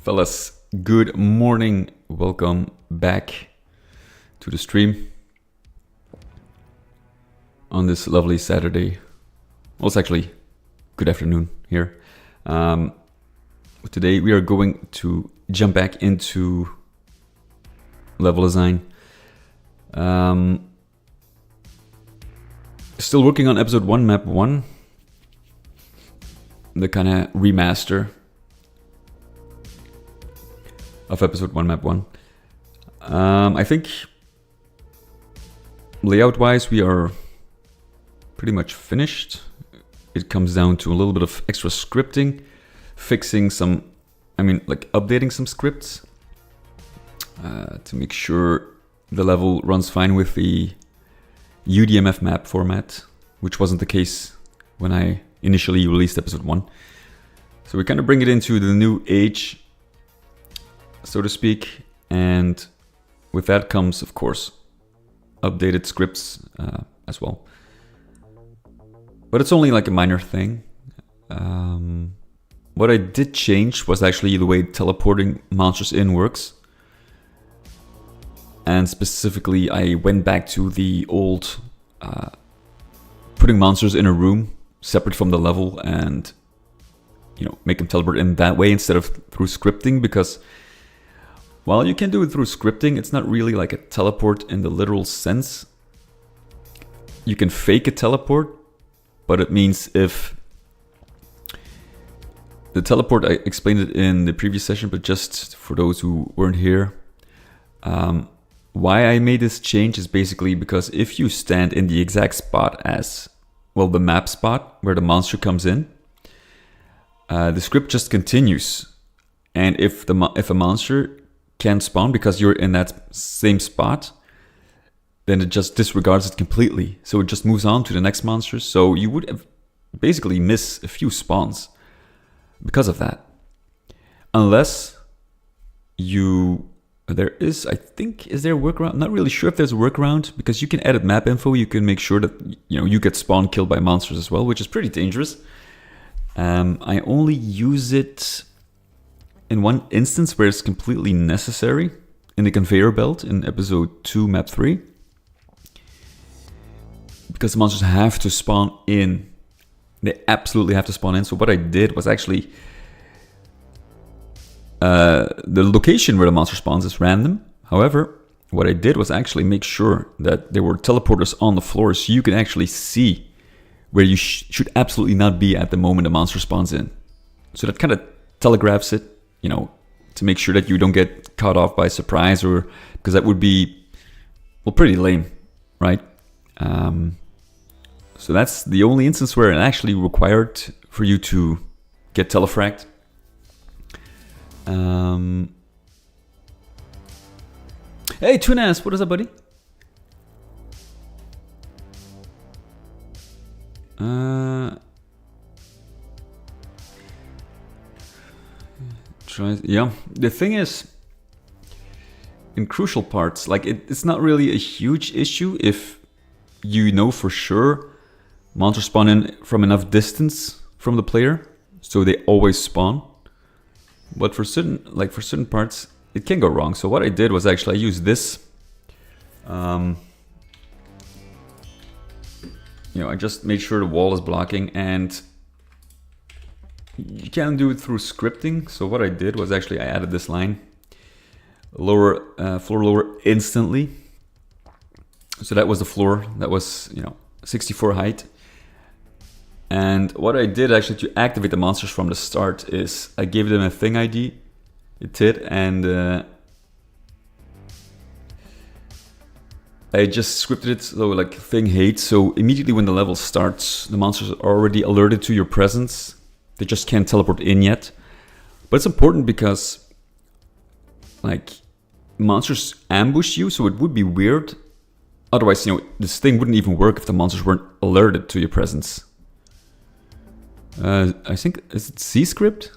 Fellas, good morning. Welcome back to the stream on this lovely Saturday. Well, it's actually good afternoon here. Today we are going to jump back into level design. Still working on episode 1, map 1. The kind of remaster of episode 1, map 1. I think layout wise we are pretty much finished. It comes down to a little bit of extra scripting, fixing some, updating some scripts to make sure the level runs fine with the UDMF map format, which wasn't the case when I initially released episode 1. So we kind of bring it into the new age, so to speak, and with that comes, of course, updated scripts as well. But it's only like a minor thing. What I did change was actually the way teleporting monsters in works. And specifically, I went back to the old putting monsters in a room separate from the level and make them teleport in that way instead of through scripting, because while you can do it through scripting, it's not really like a teleport in the literal sense. You can fake a teleport, but it means if the teleport, I explained it in the previous session, but just for those who weren't here, why I made this change is basically because if you stand in the exact spot as, well, the map spot where the monster comes in, the script just continues. And if a monster can't spawn because you're in that same spot, then it just disregards it completely. So it just moves on to the next monster. So you would basically miss a few spawns because of that. Unless there is, I think, is there a workaround? I'm not really sure if there's a workaround, because you can edit map info. You can make sure that you get spawn killed by monsters as well, which is pretty dangerous. I only use it in one instance where it's completely necessary, in the conveyor belt in episode 2, map 3. Because the monsters have to spawn in. They absolutely have to spawn in. So what I did was actually, the location where the monster spawns is random. However, what I did was actually make sure that there were teleporters on the floor so you can actually see where you should absolutely not be at the moment a monster spawns in. So that kind of telegraphs it, to make sure that you don't get caught off by surprise, or because that would be, well, pretty lame, right? So that's the only instance where it actually required for you to get telefragged. Hey, Tunas, what is up, buddy? Yeah, the thing is, in crucial parts, like it's not really a huge issue if you know for sure monsters spawn in from enough distance from the player, so they always spawn. But for certain parts, it can go wrong. So what I did was actually I used this. I just made sure the wall is blocking, and you can do it through scripting. So what I did was actually I added this line, floor lower instantly. So that was the floor. That was 64 height. And what I did actually to activate the monsters from the start is I gave them a thing ID, a TID, and I just scripted it so like thing hate. So immediately when the level starts, the monsters are already alerted to your presence. They just can't teleport in yet. But it's important because monsters ambush you, so it would be weird. Otherwise, this thing wouldn't even work if the monsters weren't alerted to your presence. I think, is it C script?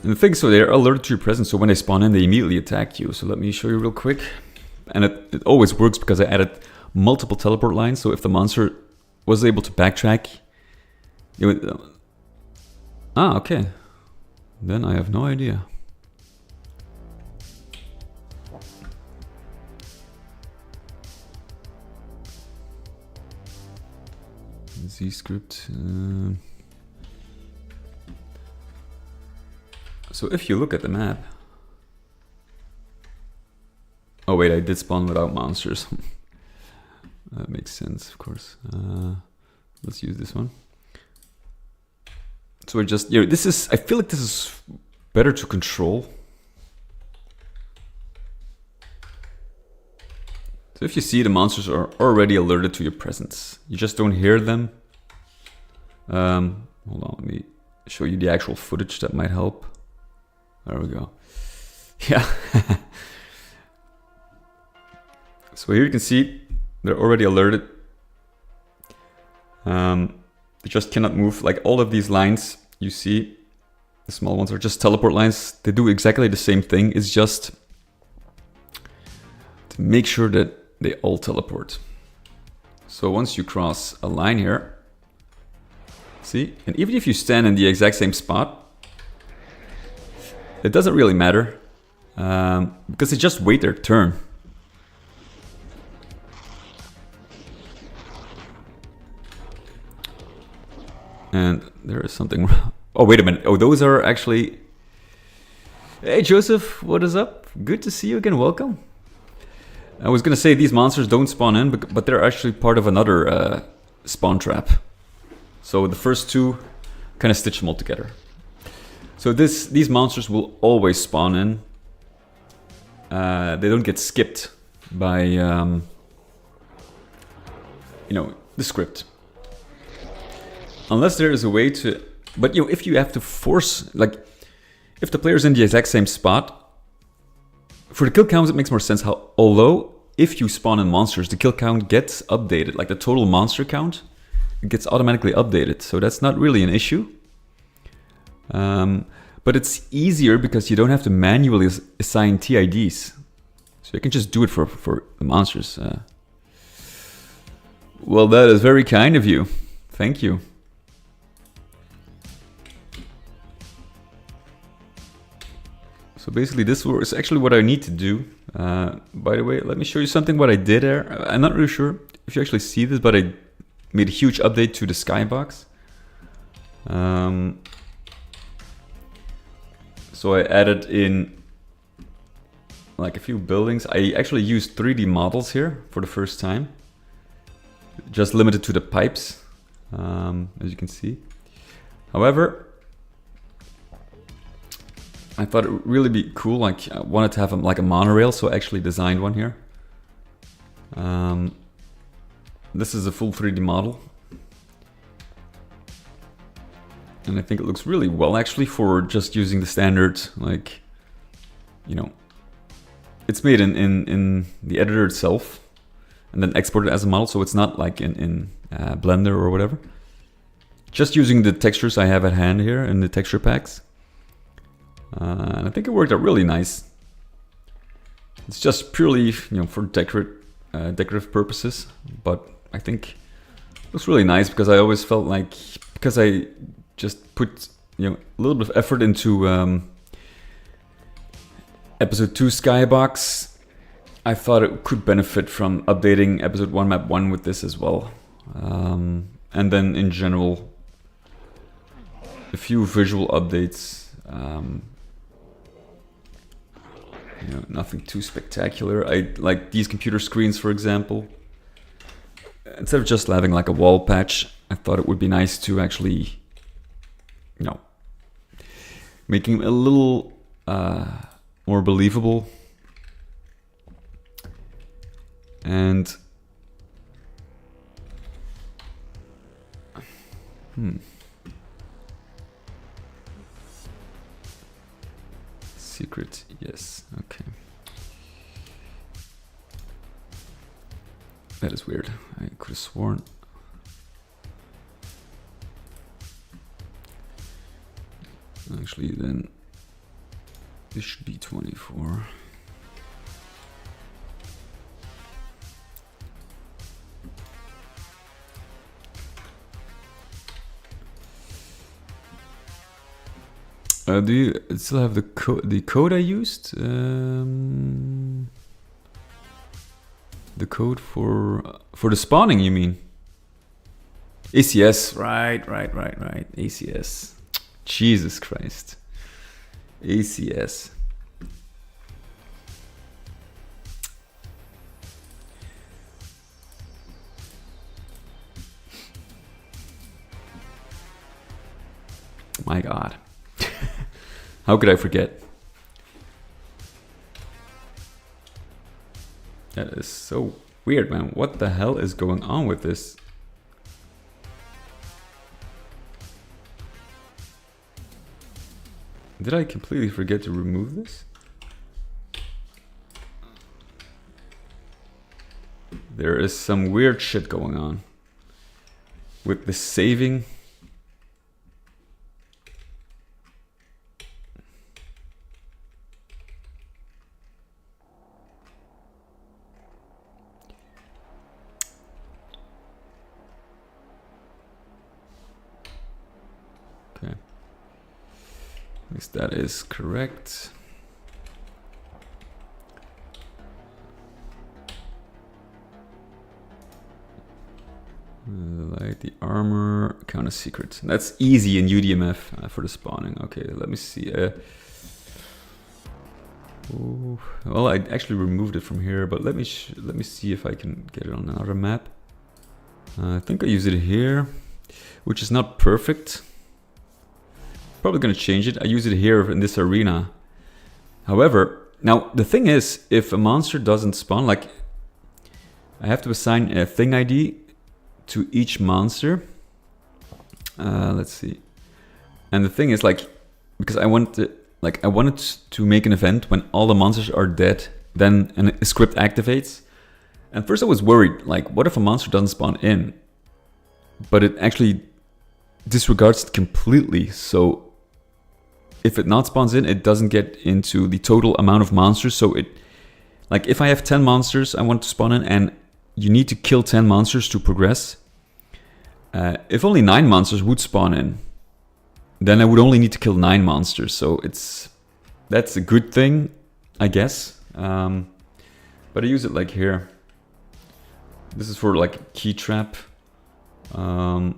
And the thing, so they're alerted to your presence, so when they spawn in, they immediately attack you. So let me show you real quick. And it always works because I added multiple teleport lines, so if the monster was able to backtrack, it would... okay. Then I have no idea. Z script. So if you look at the map... Oh wait, I did spawn without monsters. That makes sense, of course. Let's use this one. So we're just, you know, this is, I feel like this is better to control. So if you see the monsters are already alerted to your presence, you just don't hear them. Hold on, let me show you the actual footage that might help. There we go. Yeah. So here you can see they're already alerted. They just cannot move. Like all of these lines you see, the small ones are just teleport lines. They do exactly the same thing. It's just to make sure that they all teleport. So once you cross a line here, see, and even if you stand in the exact same spot, it doesn't really matter because they just wait their turn. And there is something wrong. Oh, wait a minute. Oh, those are actually... Hey, Joseph, what is up? Good to see you again. Welcome. I was going to say these monsters don't spawn in, but they're actually part of another spawn trap. So the first two kind of stitch them all together. So these monsters will always spawn in. They don't get skipped by, you know, the script. Unless there is a way to, but you know, if you have to force, like, if the player's in the exact same spot, for the kill counts it makes more sense how, although if you spawn in monsters, the kill count gets updated, like the total monster count, it gets automatically updated, so that's not really an issue. But it's easier because you don't have to manually assign TIDs, so you can just do it for the monsters. Well, that is very kind of you. Thank you. So basically this is actually what I need to do. By the way, let me show you something what I did there. I'm not really sure if you actually see this, but I made a huge update to the skybox. So I added in like a few buildings. I actually used 3D models here for the first time. Just limited to the pipes, as you can see. However, I thought it would really be cool, like I wanted to have like a monorail, so I actually designed one here. This is a full 3D model. And I think it looks really well actually for just using the standard, like, you know, it's made in the editor itself and then exported as a model, so it's not like in Blender or whatever. Just using the textures I have at hand here in the texture packs. And I think it worked out really nice. It's just purely, you know, for decorative purposes, but I think it looks really nice because I always felt like, because I just put, you know, a little bit of effort into episode 2 skybox, I thought it could benefit from updating episode 1 map 1 with this as well. And then in general, a few visual updates. You know, nothing too spectacular. I like these computer screens, for example. Instead of just having like a wall patch, I thought it would be nice to actually, you know, making it a little more believable. And secret, yes, okay. That is weird. I could have sworn. Actually, then This should be 24. Do you still have the code I used? The code for the spawning, you mean? ACS, right. ACS. Jesus Christ. ACS. My God. How could I forget? That is so weird, man. What the hell is going on with this? Did I completely forget to remove this? There is some weird shit going on with the saving. Okay. At least that is correct. Light, the armor, count as secret. That's easy in UDMF for the spawning. Okay, let me see. Well, I actually removed it from here, but let me see if I can get it on another map. I think I use it here, which is not perfect. Probably gonna change it. I use it here in this arena. However, now the thing is, if a monster doesn't spawn, like I have to assign a thing ID to each monster. Let's see. And the thing is, like, because I wanted to make an event when all the monsters are dead, then a script activates. And first I was worried, like, what if a monster doesn't spawn in? But it actually disregards it completely. So if it not spawns in, it doesn't get into the total amount of monsters. So it, like, if I have 10 monsters I want to spawn in, and you need to kill 10 monsters to progress. If only 9 monsters would spawn in, then I would only need to kill 9 monsters. So that's a good thing, I guess. But I use it like here. This is for like key trap. And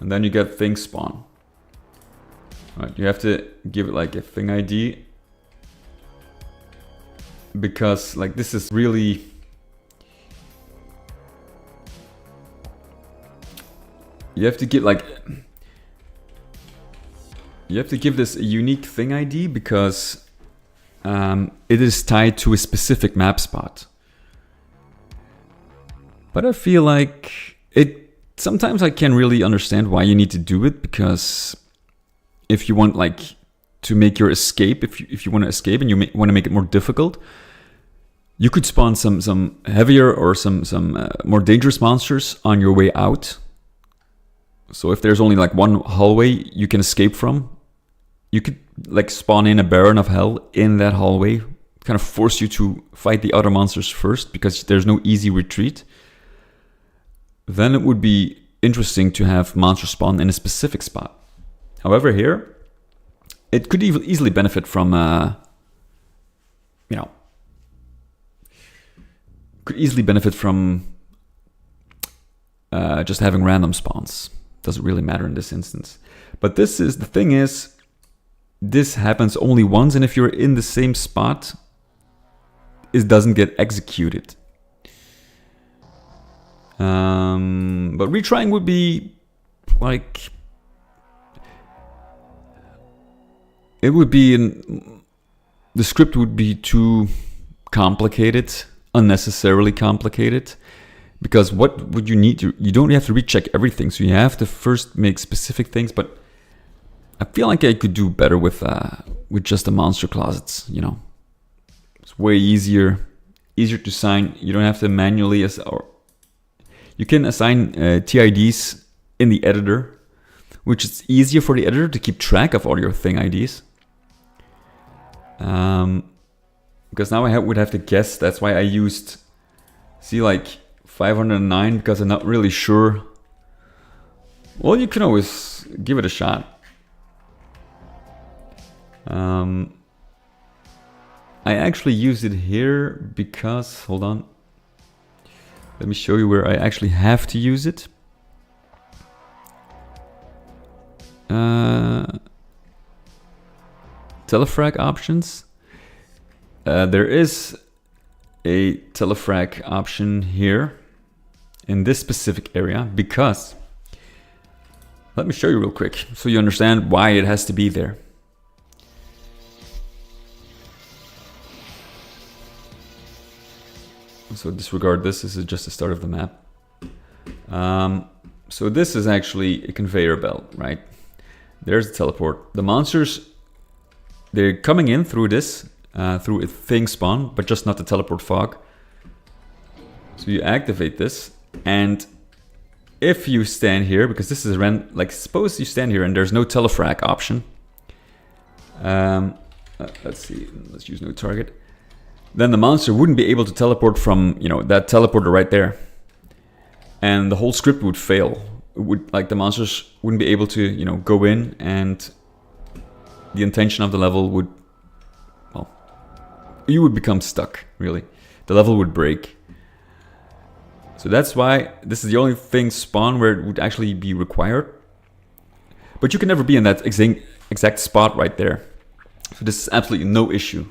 then you get thing spawn. Right, you have to give it like a thing ID, because like this is really, you have to give this a unique thing ID, because it is tied to a specific map spot. But I feel like sometimes I can really understand why you need to do it, because if you want like to make your escape, if you want to escape and you want to make it more difficult, you could spawn some heavier or some more dangerous monsters on your way out. So if there's only like one hallway you can escape from, you could like spawn in a Baron of Hell in that hallway, kind of force you to fight the other monsters first, because there's no easy retreat. Then it would be interesting to have monsters spawn in a specific spot. However, here, it could easily benefit from, just having random spawns. Doesn't really matter in this instance. But the thing is, this happens only once, and if you're in the same spot, it doesn't get executed. But retrying would be like, it would be the script would be too complicated, unnecessarily complicated, because what would you need to, you don't have to recheck everything, so you have to first make specific things. But I feel like I could do better with just the monster closets, you know. It's way easier to assign. You don't have to manually you can assign TIDs in the editor, which is easier for the editor to keep track of all your thing IDs. Because now I would have to guess. That's why I used, see, like 509, because I'm not really sure. Well, you can always give it a shot. I actually used it here because, hold on, let me show you where I actually have to use it. Telefrag options. There is a telefrag option here in this specific area because, let me show you real quick so you understand why it has to be there. So disregard this is just the start of the map. So this is actually a conveyor belt, right? There's the teleport. The monsters, they're coming in through this, through a thing spawn, but just not the teleport fog. So you activate this, and if you stand here, because this is like suppose you stand here and there's no telefrag option. Let's see, let's use no target. Then the monster wouldn't be able to teleport from, you know, that teleporter right there. And the whole script would fail. It would, like, the monsters wouldn't be able to, you know, go in, and the intention of the level would, well, you would become stuck, really. The level would break. So that's why this is the only thing spawn where it would actually be required. But you can never be in that exact spot right there. So this is absolutely no issue.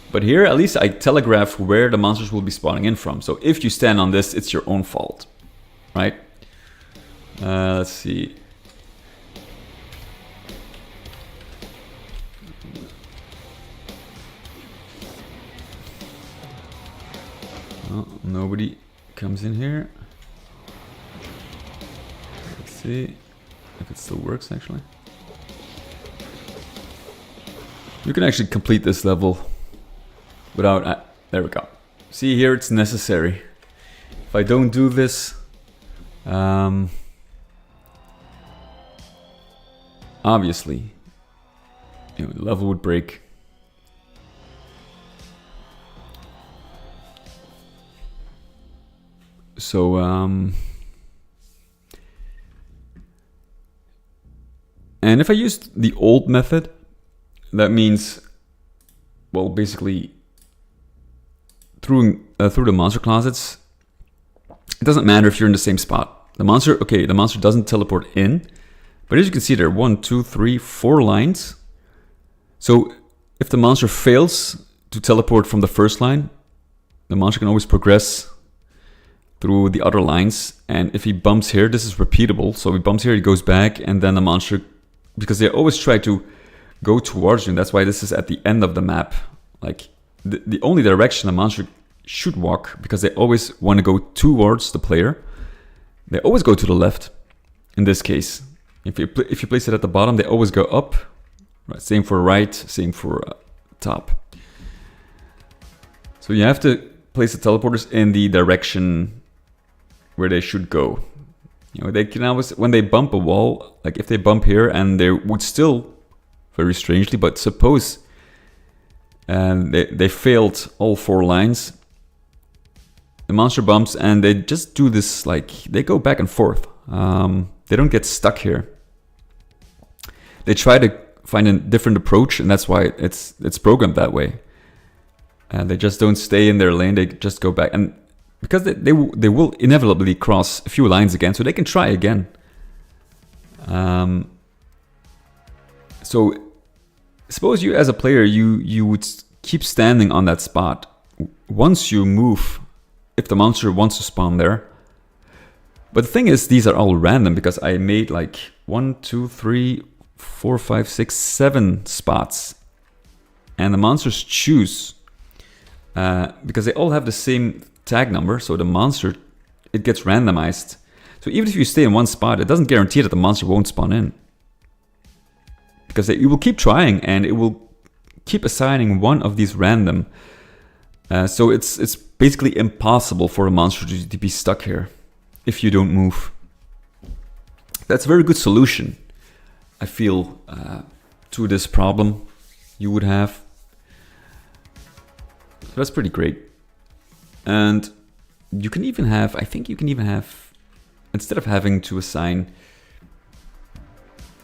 But here, at least I telegraph where the monsters will be spawning in from. So if you stand on this, it's your own fault, right? Let's see. Oh, nobody comes in here. Let's see if it still works, actually. You can actually complete this level without, there we go. See, here it's necessary. If I don't do this, obviously, you know, the level would break. So, and if I used the old method, that means, well, basically, through the monster closets, it doesn't matter if you're in the same spot. The monster, okay, the monster doesn't teleport in, but as you can see there, 1, 2, 3, 4 lines. So if the monster fails to teleport from the first line, the monster can always progress through the other lines. And if he bumps here, this is repeatable. So he bumps here, he goes back, and then the monster, because they always try to go towards you, and that's why this is at the end of the map. Like, the only direction a monster should walk, because they always want to go towards the player, they always go to the left. In this case, if you place it at the bottom, they always go up. Right, same for right, same for top. So you have to place the teleporters in the direction where they should go. You know, they can always, when they bump a wall, like if they bump here and they would still, very strangely, but suppose they failed all 4 lines, the monster bumps and they just do this, like, they go back and forth. They don't get stuck here. They try to find a different approach, and that's why it's programmed that way. And they just don't stay in their lane, they just go back. And because they will inevitably cross a few lines again, so they can try again. So suppose you, as a player, you would keep standing on that spot. Once you move, if the monster wants to spawn there. But the thing is, these are all random, because I made like 1, 2, 3, 4, 5, 6, 7 spots. And the monsters choose, because they all have the same tag number, so the monster, it gets randomized. So even if you stay in one spot, it doesn't guarantee that the monster won't spawn in. Because you will keep trying, and it will keep assigning one of these random. So it's basically impossible for a monster to be stuck here if you don't move. That's a very good solution, I feel, to this problem. you would have. So that's pretty great. And you can even have, I think you can even have, instead of having to assign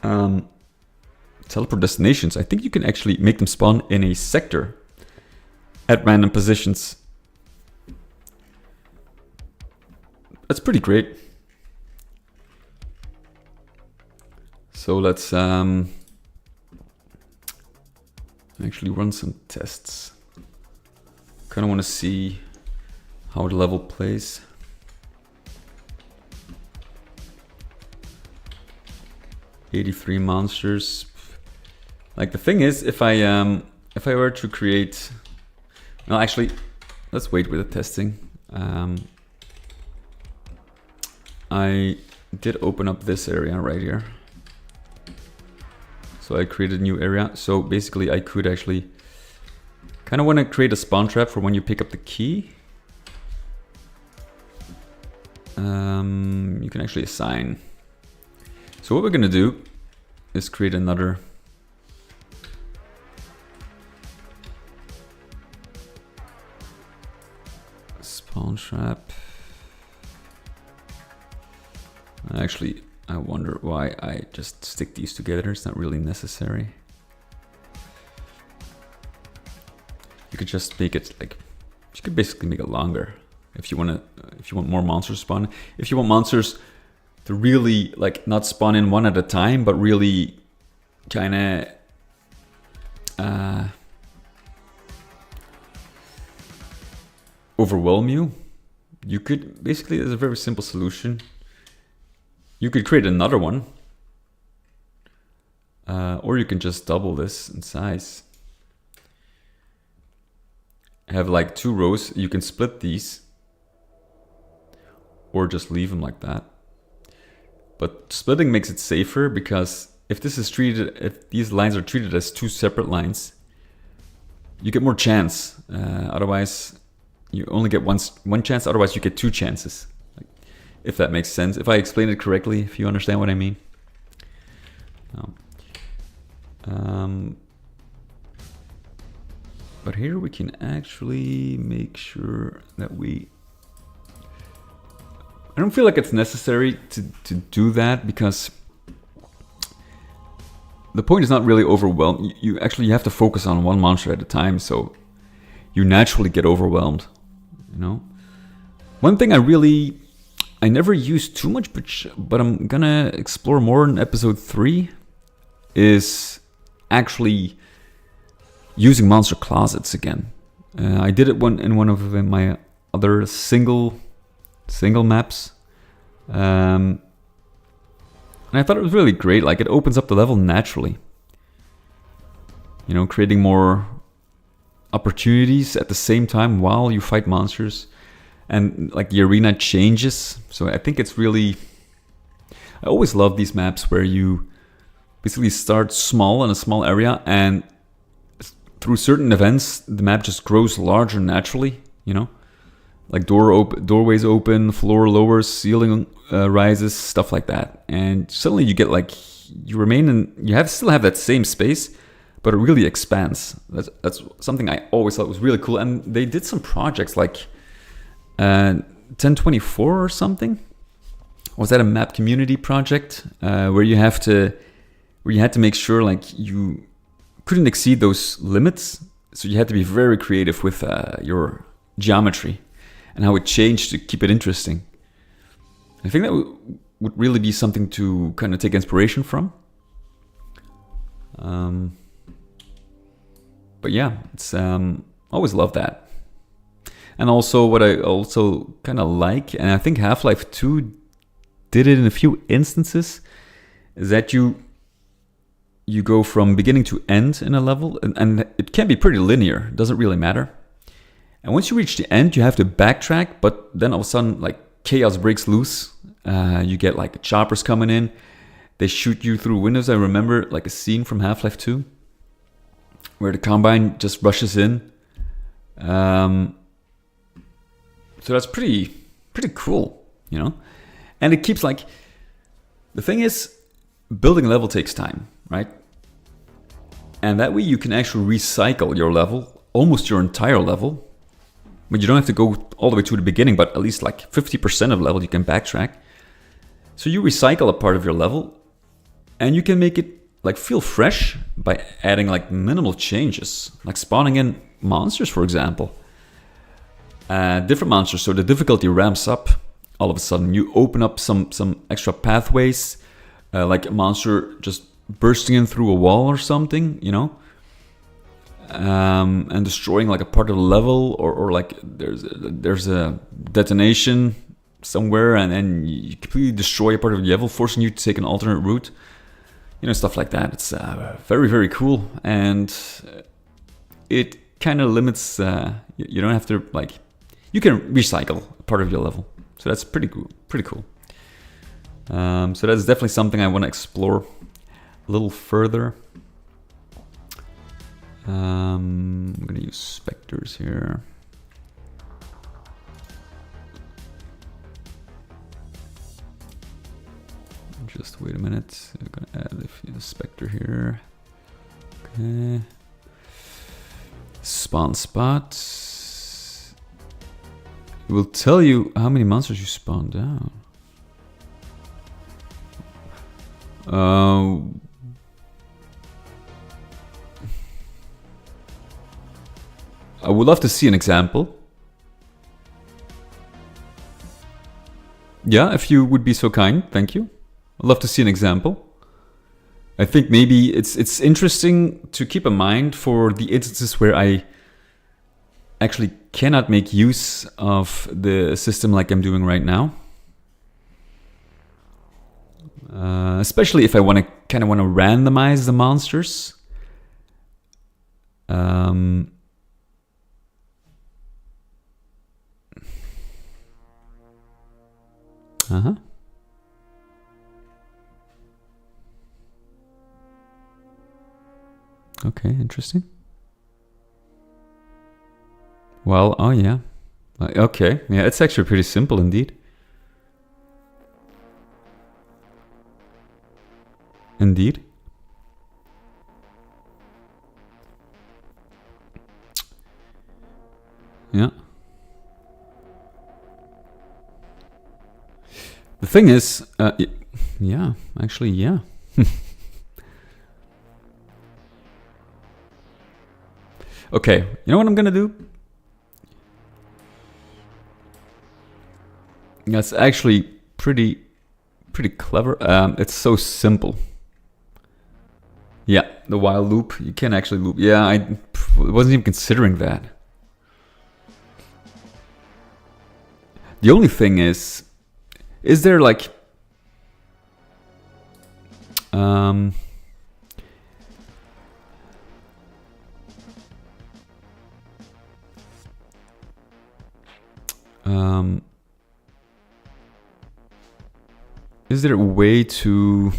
teleport destinations, I think you can actually make them spawn in a sector at random positions. That's pretty great. So let's actually run some tests. Kind of want to see how the level plays. "83 monsters." Like, the thing is, if I were to create, well, actually, let's wait with the testing. I did open up this area right here. So I created a new area. So basically I could actually kind of want to create a spawn trap for when you pick up the key. You can actually assign. So what we're going to do is create another spawn trap. Actually, I wonder why I just stick these together. It's not really necessary. You could just make it like, you could basically make it longer if you want to. If you want more monsters spawn, if you want monsters to really like not spawn in one at a time, but really kind of overwhelm you, you could basically, there's a very simple solution. You could create another one, or you can just double this in size. Have like 2 rows. You can split these, or just leave them like that. But splitting makes it safer, because if this is treated, if these lines are treated as 2 separate lines, you get more chance. Otherwise, you only get one chance. Otherwise, you get 2 chances. If that makes sense. If I explain it correctly, if you understand what I mean. But here we can actually make sure that we... I don't feel like it's necessary to do that, because the point is not really overwhelmed. You actually have to focus on one monster at a time, so you naturally get overwhelmed, you know? One thing I never use too much, but I'm gonna explore more in episode 3, is actually using monster closets again. I did it in one of my other single maps, and I thought it was really great. Like, it opens up the level naturally, you know, creating more opportunities at the same time while you fight monsters. And like, the arena changes. So I think it's really, I always love these maps where you basically start small in a small area, and through certain events the map just grows larger naturally, you know, like doorways open, floor lowers, ceiling rises, stuff like that. And suddenly you get like, you remain in, still have that same space, but it really expands. That's something I always thought was really cool. And they did some projects like 1024 or something. Was that a map community project where you had to make sure like you couldn't exceed those limits, so you had to be very creative with your geometry and how it changed to keep it interesting. I think that would really be something to kind of take inspiration from. But yeah, it's always love that. And also what I also kind of like, and I think Half-Life 2 did it in a few instances, is that you go from beginning to end in a level, and it can be pretty linear, it doesn't really matter. And once you reach the end, you have to backtrack, but then all of a sudden, like, chaos breaks loose. You get like choppers coming in, they shoot you through windows. I remember like a scene from Half-Life 2 where the Combine just rushes in. So that's pretty cool, you know? And it keeps like, the thing is, building a level takes time, right? And that way you can actually recycle your level, almost your entire level. But you don't have to go all the way to the beginning, but at least like 50% of the level you can backtrack. So you recycle a part of your level, and you can make it like feel fresh by adding like minimal changes, like spawning in monsters, for example. Different monsters, so the difficulty ramps up all of a sudden. You open up some extra pathways, like a monster just bursting in through a wall or something, you know, and destroying like a part of the level, or like there's a detonation somewhere, and then you completely destroy a part of the level, forcing you to take an alternate route, you know, stuff like that. It's very, very cool, and it kind of limits. You don't have to like. You can recycle part of your level, so that's pretty cool. Pretty cool. So that's definitely something I want to explore a little further. I'm gonna use specters here. Just wait a minute. I'm gonna add a specter here. Okay. Spawn spot. It will tell you how many monsters you spawned down. I would love to see an example. Yeah, if you would be so kind, thank you. I'd love to see an example. I think maybe it's interesting to keep in mind for the instances where I actually cannot make use of the system like I'm doing right now. Especially if I kind of want to randomize the monsters. Okay, interesting. Well, oh yeah. Okay, yeah, it's actually pretty simple indeed. Indeed. Yeah. The thing is, yeah, actually, yeah. Okay, you know what I'm gonna do? That's actually pretty clever. It's so simple. Yeah, the while loop. You can actually loop. Yeah, I wasn't even considering that. The only thing is there like is there a way to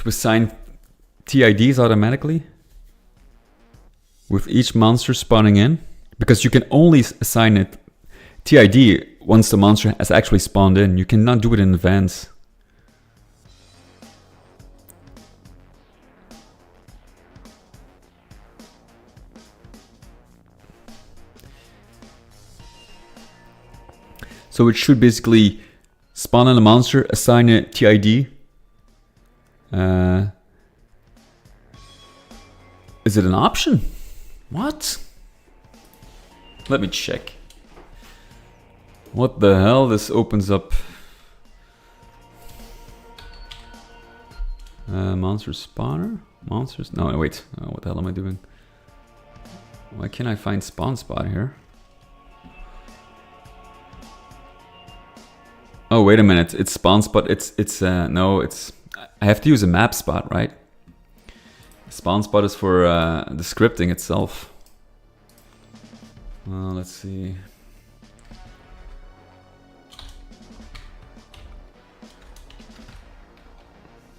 assign TIDs automatically with each monster spawning in? Because you can only assign it TID once the monster has actually spawned in. You cannot do it in advance. So it should basically spawn in a monster, assign a TID. Is it an option? What? Let me check. What the hell? This opens up monster spawner? Monsters? No, wait. Oh, what the hell am I doing? Why can't I find spawn spot here? Oh, wait a minute. It's spawn spot. No, it's, I have to use a map spot, right? Spawn spot is for the scripting itself. Well, let's see.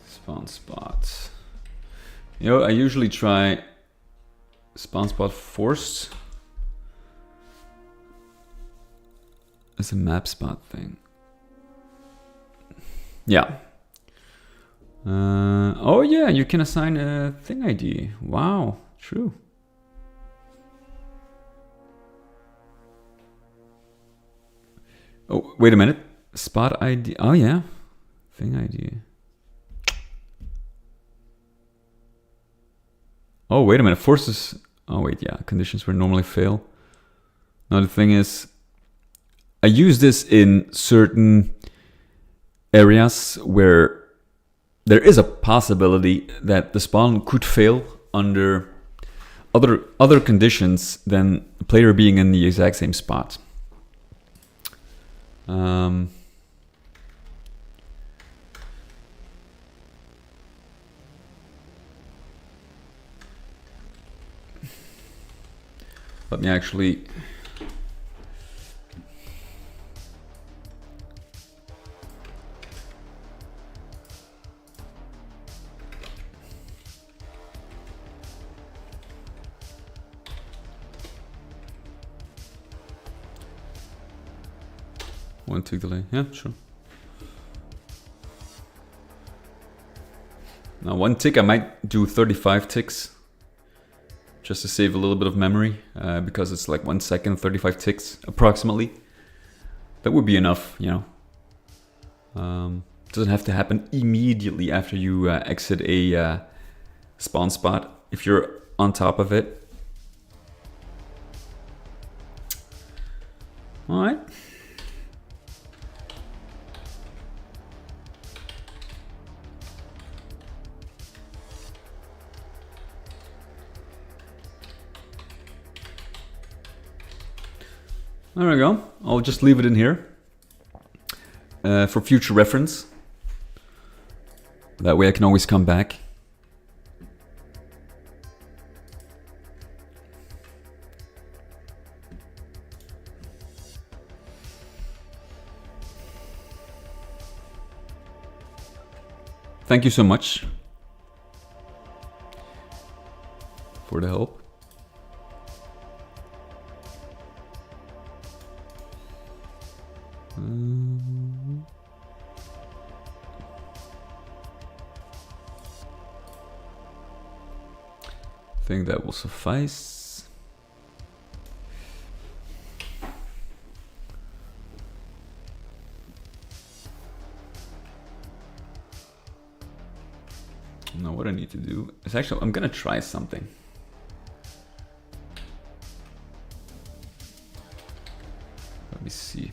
Spawn spot. You know, I usually try spawn spot forced as a map spot thing. Yeah. Oh yeah, you can assign a thing ID. Wow, true. Oh, wait a minute. Spot ID. Oh yeah, thing ID. Oh, wait a minute. Forces. Oh wait, yeah. Conditions where normally fail. Now the thing is, I use this in certain areas where there is a possibility that the spawn could fail under other conditions than the player being in the exact same spot. Let me actually... One tick delay, yeah, sure. Now 1 tick, I might do 35 ticks just to save a little bit of memory, because it's like 1 second, 35 ticks approximately. That would be enough, you know. Doesn't have to happen immediately after you exit a spawn spot if you're on top of it. All right. There we go. I'll just leave it in here for future reference. That way I can always come back. Thank you so much for the help. I think that will suffice. Now what I need to do is actually, I'm gonna try something. Let me see.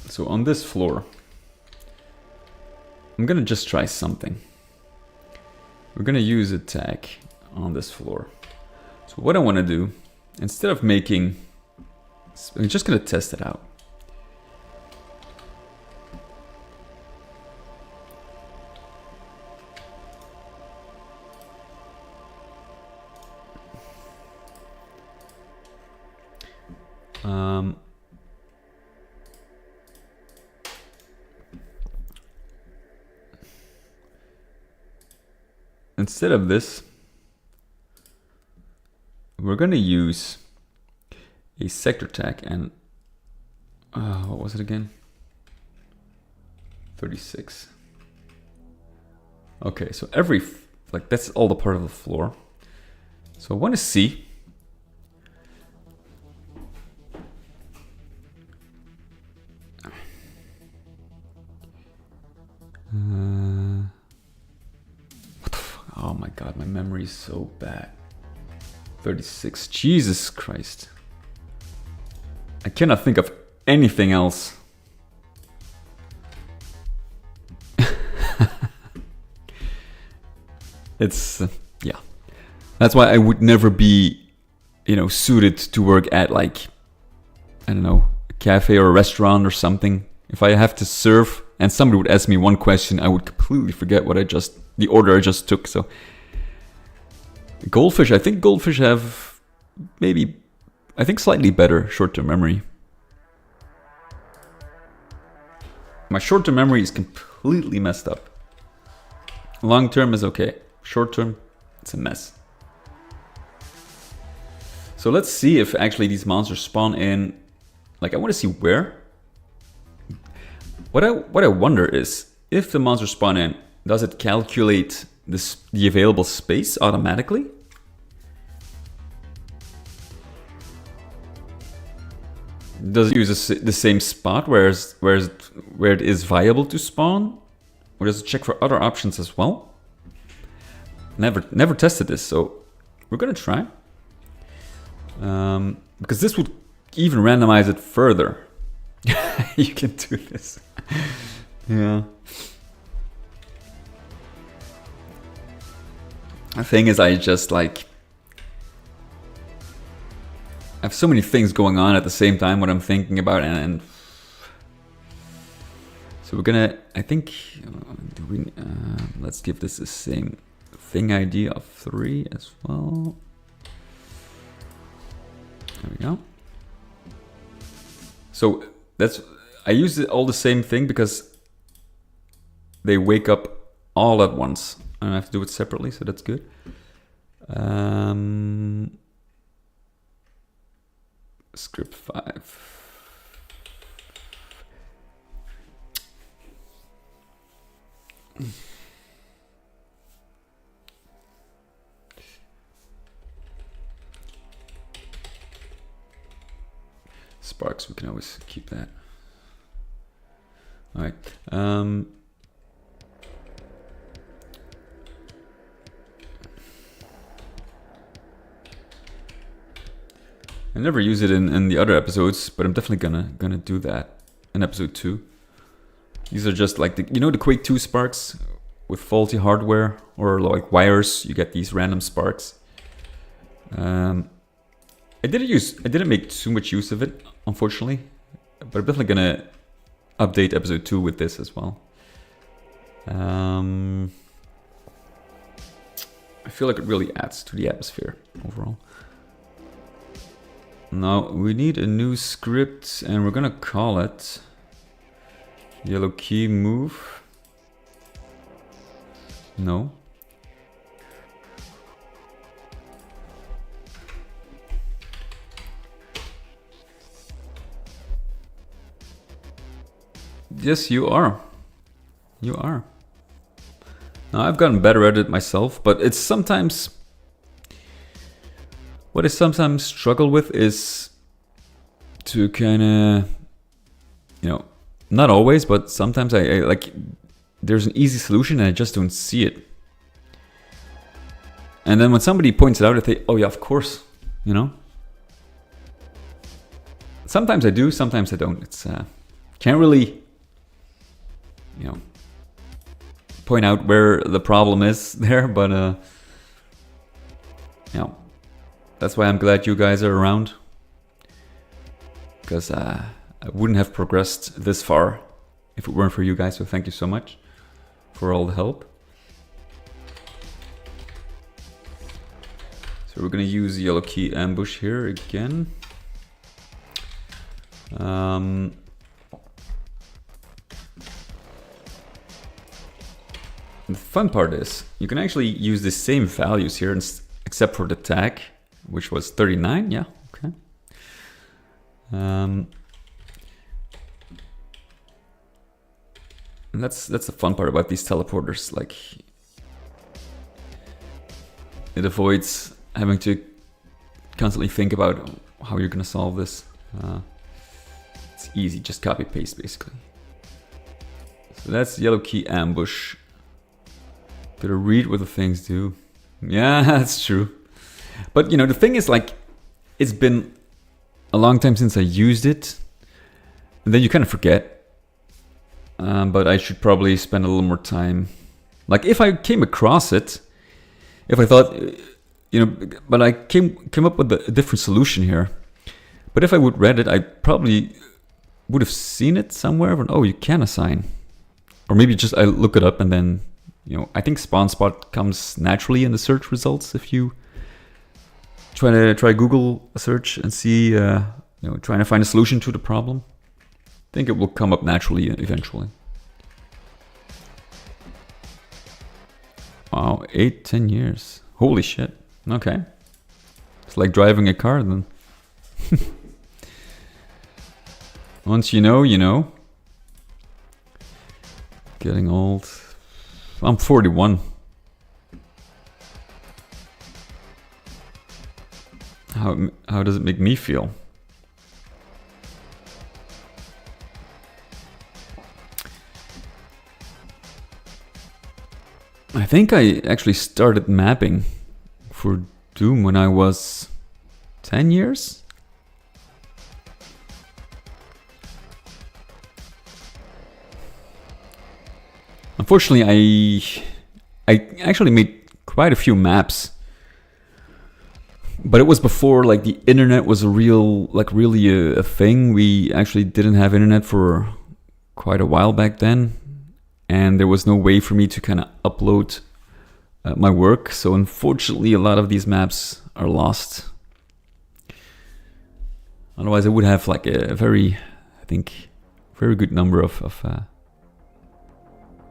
So on this floor, I'm gonna just try something. We're gonna use a tag on this floor. So what I wanna do, instead of making, I'm just gonna test it out. Instead of this, we're going to use a sector tag and what was it again? 36. Okay, so every, like that's all the part of the floor. So I want to see oh my god, my memory is so bad. 36. Jesus Christ. I cannot think of anything else. It's, yeah. That's why I would never be, you know, suited to work at like, I don't know, a cafe or a restaurant or something. If I have to serve and somebody would ask me one question, I would completely forget what the order I just took. So goldfish, I think goldfish have maybe, I think slightly better short-term memory. My short-term memory is completely messed up. Long-term is okay. Short-term, it's a mess. So let's see if actually these monsters spawn in. Like, I want to see where. What I wonder is, if the monsters spawn in, does it calculate the available space automatically? Does it use the same spot where it is viable to spawn? Or does it check for other options as well? Never tested this, so we're gonna try. Because this would even randomize it further. You can do this. Yeah. The thing is, I just like... I have so many things going on at the same time, what I'm thinking about, and so we're gonna, I think, let's give this the same thing ID of 3 as well. There we go. So that's, I use it all the same thing because they wake up all at once. I don't have to do it separately, so that's good. Script 5. Sparks, we can always keep that. All right. I never use it in the other episodes, but I'm definitely gonna do that in episode 2. These are just like the, you know, the Quake 2 sparks with faulty hardware or like wires. You get these random sparks. I didn't make too much use of it, unfortunately, but I'm definitely gonna update episode 2 with this as well. I feel like it really adds to the atmosphere overall. Now we need a new script, and we're gonna call it yellow key move. No. Yes, you are. You are. Now I've gotten better at it myself, but it's sometimes... What I sometimes struggle with is to kind of, you know, not always, but sometimes I like, there's an easy solution and I just don't see it. And then when somebody points it out, I think, oh yeah, of course, you know. Sometimes I do, sometimes I don't. It's can't really, you know, point out where the problem is there, but you know. That's why I'm glad you guys are around, because I wouldn't have progressed this far if it weren't for you guys, so thank you so much for all the help. So we're gonna use yellow key ambush here again. The fun part is, you can actually use the same values here, except for the tag, which was 39, yeah, okay. And that's the fun part about these teleporters, like it avoids having to constantly think about how you're gonna solve this. It's easy, just copy paste basically. So that's yellow key ambush. Gotta read what the things do. Yeah, that's true. But you know, the thing is, like, it's been a long time since I used it, and then you kind of forget. But I should probably spend a little more time. Like, if I came across it, if I thought, you know, but I came up with a different solution here. But if I would read it, I probably would have seen it somewhere. But oh, you can assign, or maybe just I look it up and then, you know, I think spawn spot comes naturally in the search results if you try Google a search and see, you know, trying to find a solution to the problem. I think it will come up naturally eventually. Wow, 8-10 years. Holy shit. Okay. It's like driving a car then. Once you know, you know. Getting old. I'm 41. How does it make me feel? I think I actually started mapping for Doom when I was 10 years. Unfortunately, I actually made quite a few maps, but it was before like the internet was a real, like really a thing. We actually didn't have internet for quite a while back then, and there was no way for me to kind of upload my work. So unfortunately, a lot of these maps are lost. Otherwise, I would have like a very, I think, very good number of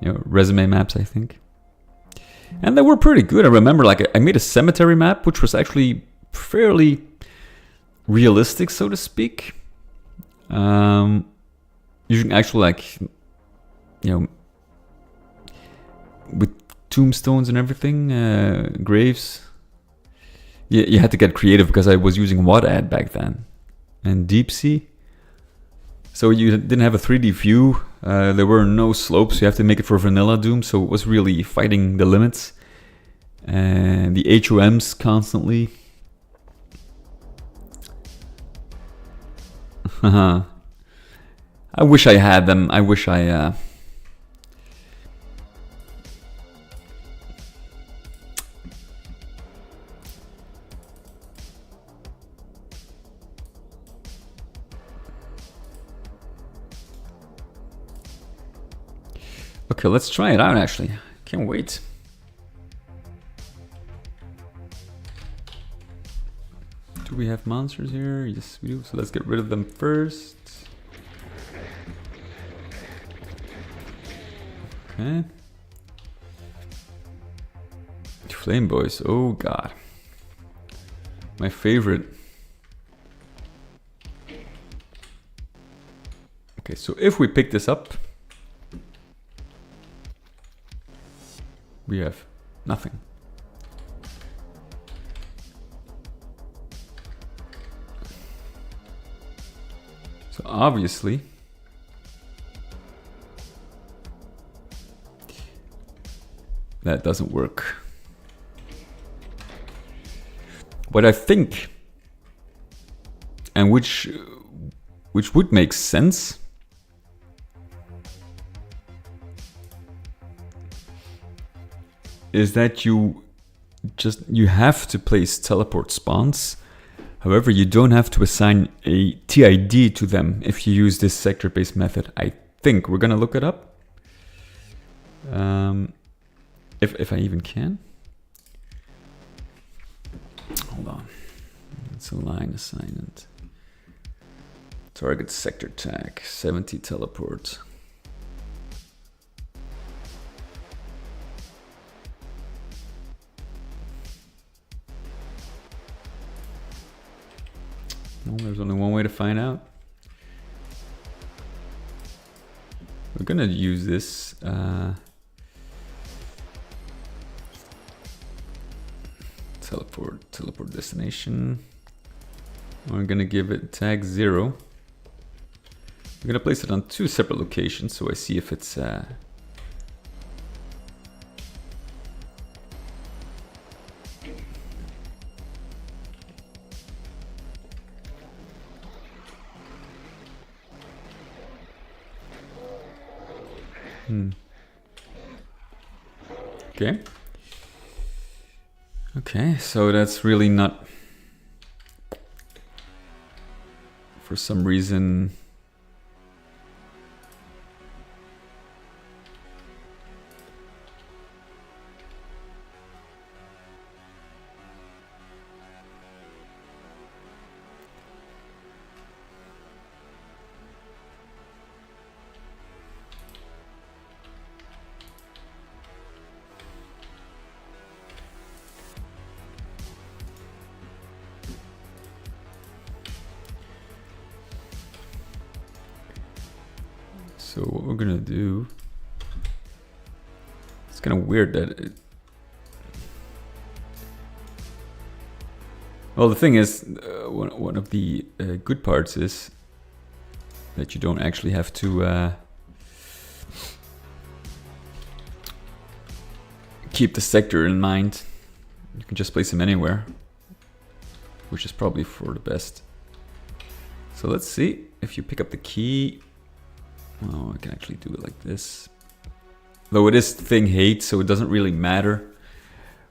you know, resume maps, I think. And they were pretty good. I remember like I made a cemetery map, which was actually fairly realistic, so to speak. You can actually like, you know, with tombstones and everything, graves. You had to get creative because I was using WAD back then and Deep Sea. So you didn't have a 3D view. There were no slopes. You have to make it for vanilla Doom. So it was really fighting the limits. And the HOMs constantly. I wish I had them. I wish I... Okay, let's try it out actually. Can't wait. Do we have monsters here? Yes, we do. So let's get rid of them first. Okay. Flame boys. Oh god. My favorite. Okay, so if we pick this up, we have nothing. So obviously, that doesn't work. What I think, and which would make sense, is that you have to place teleport spawns. However, you don't have to assign a TID to them if you use this sector-based method. I think we're gonna look it up. If I even can. Hold on. It's a line assignment. Target sector tag 70 teleport. Well, there's only one way to find out. We're gonna use this teleport destination. We're gonna give it tag 0. We're gonna place it on 2 separate locations, so I see if it's Okay. Okay, so that's really not, for some reason, So what we're gonna do, it's kind of weird that it, well, the thing is, one of the good parts is that you don't actually have to keep the sector in mind. You can just place him anywhere, which is probably for the best. So let's see if you pick up the key. Oh, I can actually do it like this. Though it is thing hate, so it doesn't really matter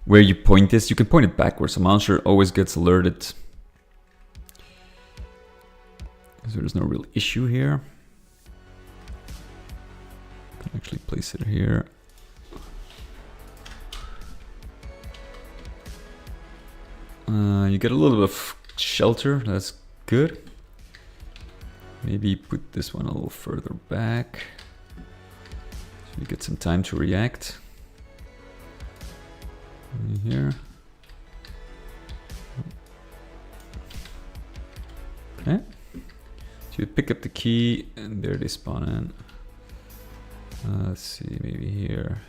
where you point this. You can point it backwards. The monster always gets alerted. So there's no real issue here. I can actually place it here. You get a little bit of shelter. That's good. Maybe put this one a little further back, so you get some time to react. Here. Okay. So you pick up the key, and there they spawn in. Let's see, maybe here.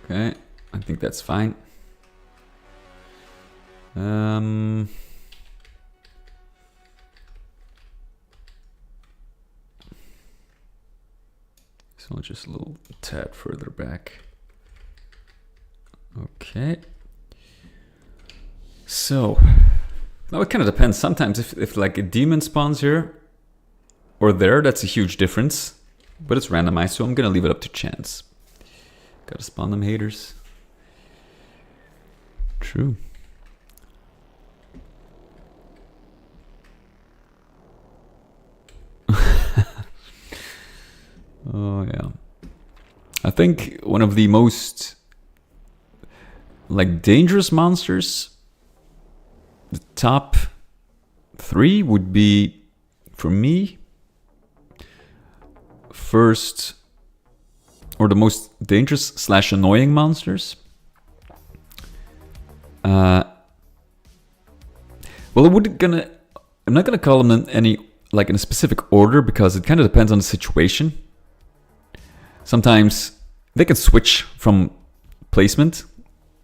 Okay, I think that's fine. So just a little tad further back. Okay. So now it kind of depends. Sometimes if like a demon spawns here or there, that's a huge difference. But it's randomized, so I'm gonna leave it up to chance. Gotta spawn them haters. True. Oh yeah. I think one of the most like dangerous monsters, the top 3 would be, for me, first, or the most dangerous / annoying monsters. Well, I'm not gonna call them in any, like in a specific order, because it kind of depends on the situation. Sometimes they can switch from placement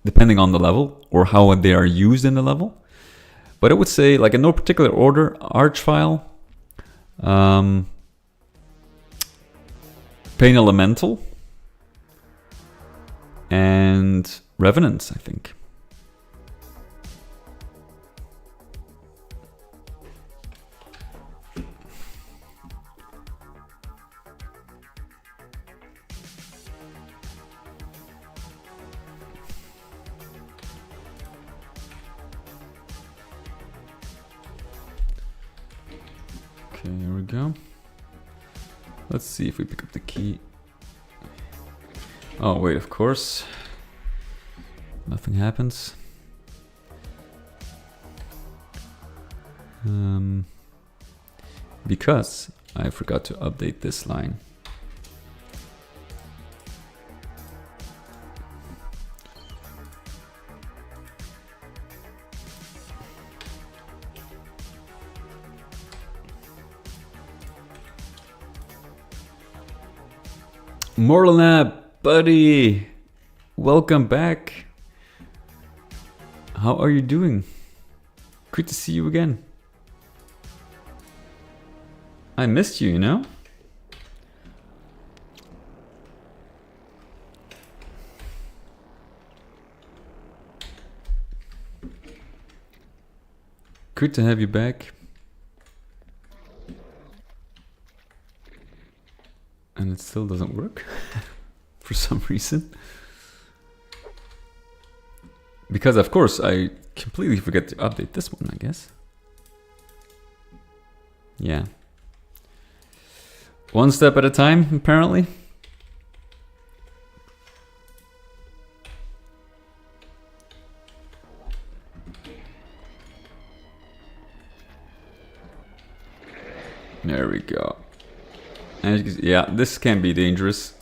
depending on the level or how they are used in the level. But I would say, like in no particular order, Archvile, Pain Elemental, and Revenants, I think. Okay, here we go. Let's see if we pick up the key. Oh, wait, of course. Nothing happens. Because I forgot to update this line. Morlana, buddy, welcome back. How are you doing? Good to see you again. I missed you, you know? Good to have you back. And it still doesn't work for some reason. Because of course I completely forget to update this one, I guess. Yeah. One step at a time, apparently. There we go. And you can see, yeah, this can be dangerous.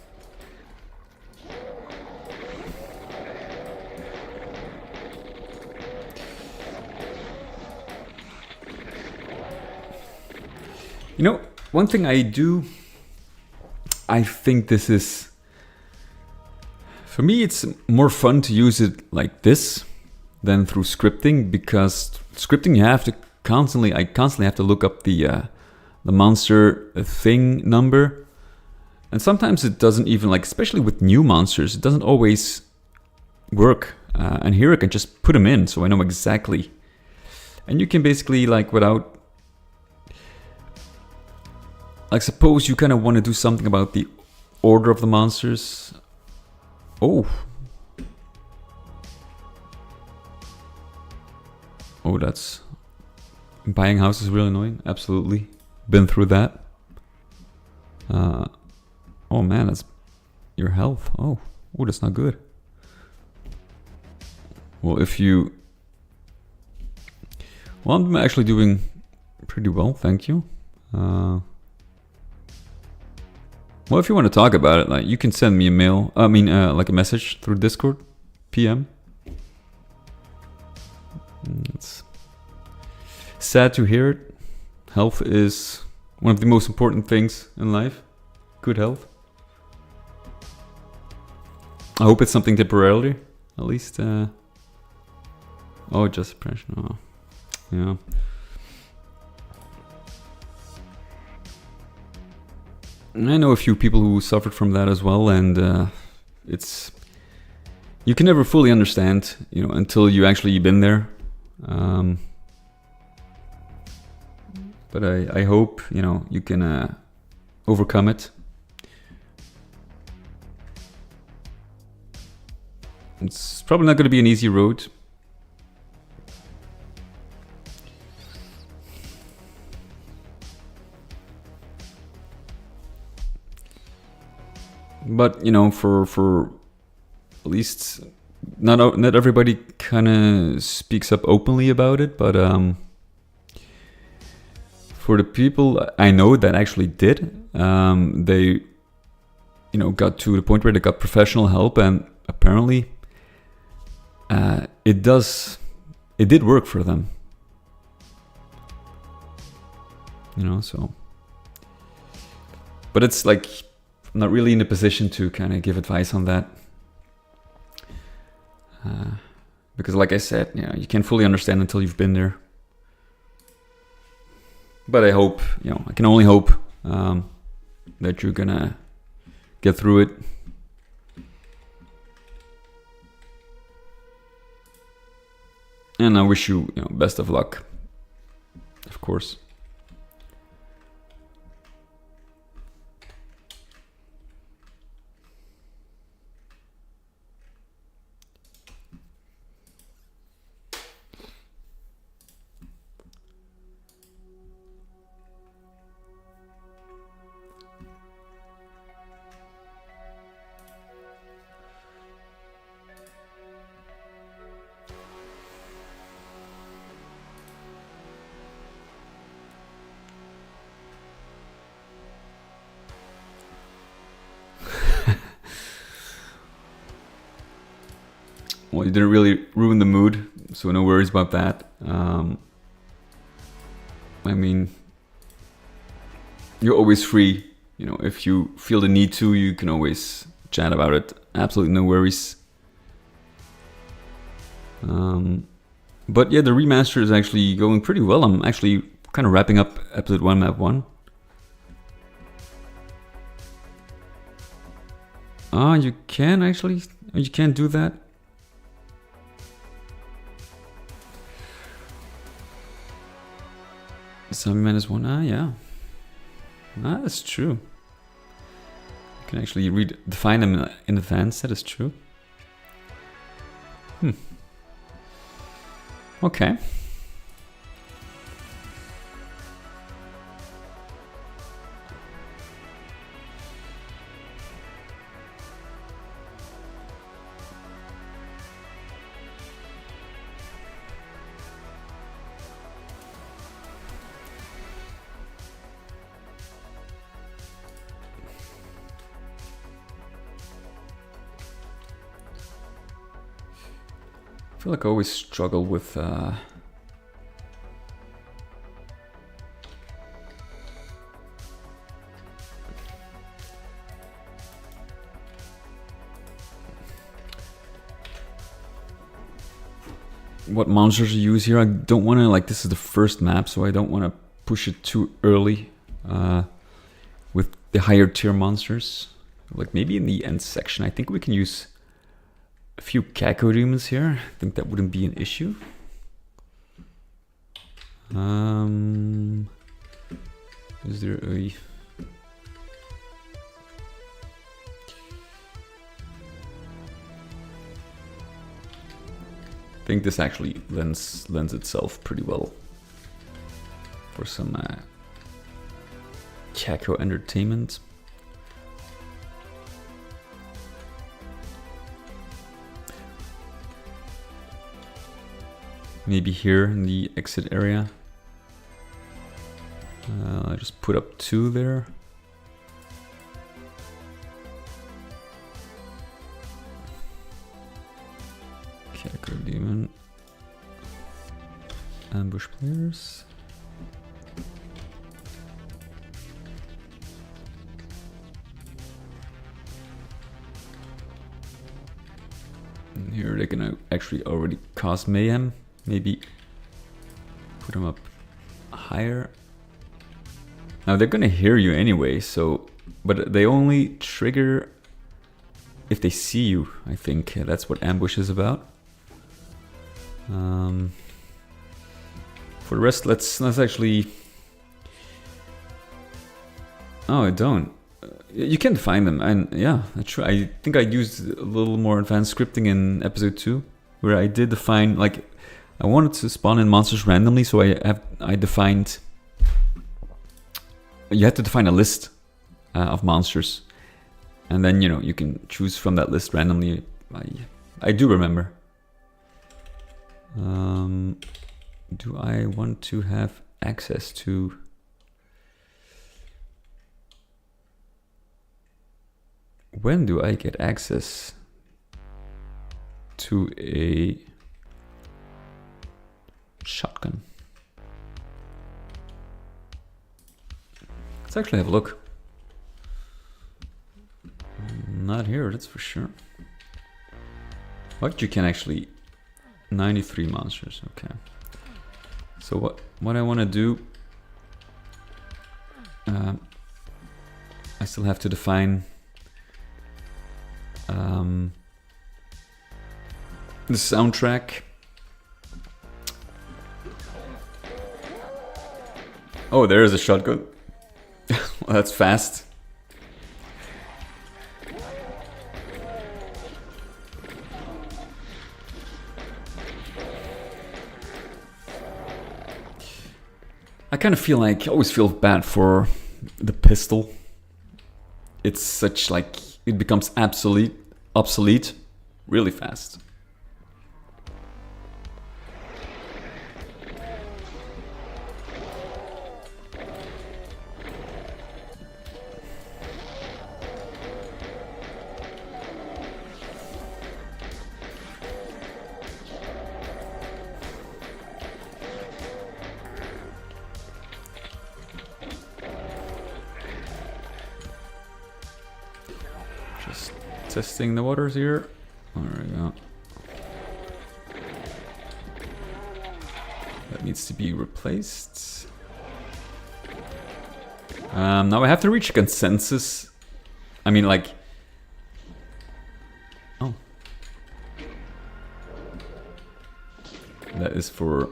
You know, one thing I think this is, for me, it's more fun to use it like this than through scripting, because scripting you have to constantly have to look up the monster thing number, and sometimes it doesn't even, like, especially with new monsters, it doesn't always work. And here I can just put them in, so I know exactly, and you can basically, like, without. Like, suppose you kind of want to do something about the order of the monsters. Oh. Oh, that's... Buying houses is really annoying. Absolutely. Been through that. Oh man, that's... Your health. Oh, that's not good. Well, if you... Well, I'm actually doing pretty well, thank you. Well, if you want to talk about it, like, you can send me a mail. Like a message through Discord, PM. It's sad to hear it. Health is one of the most important things in life. Good health. I hope it's something temporarily, at least. Oh, just depression. Oh, yeah. I know a few people who suffered from that as well, and it's... You can never fully understand, you know, until you actually been there. But I hope, you know, you can overcome it. It's probably not going to be an easy road. But, you know, for at least not everybody kind of speaks up openly about it, but for the people I know that actually did, they, you know, got to the point where they got professional help, and apparently it did work for them. You know, so. But it's like... not really in a position to kind of give advice on that, because, like I said, you know, you can't fully understand until you've been there. But I hope, you know, I can only hope that you're gonna get through it. And I wish you, you know, best of luck, of course. Well, you didn't really ruin the mood, so no worries about that. I mean, you're always free. You know, if you feel the need to, you can always chat about it. Absolutely no worries. But yeah, the remaster is actually going pretty well. I'm actually kind of wrapping up episode 1, map 1. You can actually... You can't do that? Zombie Man is 1. Yeah. That's true. You can actually define them in advance. That is true. Okay. feel like I always struggle with what monsters to use here. I don't want to, like, this is the first map, so I don't want to push it too early with the higher tier monsters. Like maybe in the end section, I think we can use a few Cacodemons here. I think that wouldn't be an issue. Is there a... I think this actually lends itself pretty well for some Caco entertainment. Maybe here in the exit area. I just put up 2 there. Cacodemon. Ambush players. And here they're gonna actually already cause mayhem. Maybe put them up higher. Now they're gonna hear you anyway, so, but they only trigger if they see you. I think that's what ambush is about. For the rest, let's actually. Oh, I don't. You can find them, and yeah, that's true. I think I used a little more advanced scripting in episode 2, where I did define, like, I wanted to spawn in monsters randomly, so I defined. You had to define a list of monsters, and then you can choose from that list randomly. I do remember. Do I want to have access to? When do I get access to a shotgun? Let's actually have a look. Not here, that's for sure. But you can actually 93 monsters. Okay. So what I want to do? I still have to define the soundtrack. Oh, there is a shotgun. Well, that's fast. I kind of feel like, I always feel bad for the pistol. It's such, like, it becomes obsolete really fast. Testing the waters here. There we go. That needs to be replaced. Now I have to reach a consensus. I mean, like... Oh. That is for...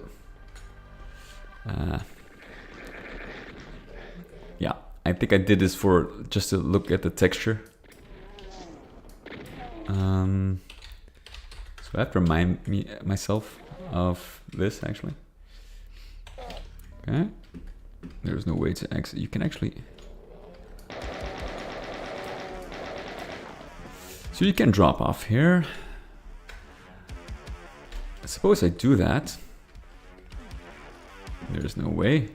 yeah, I think I did this for just to look at the texture. So I have to remind myself of this, actually. Okay. There's no way to exit. You can actually... So you can drop off here. I suppose I do that. There's no way.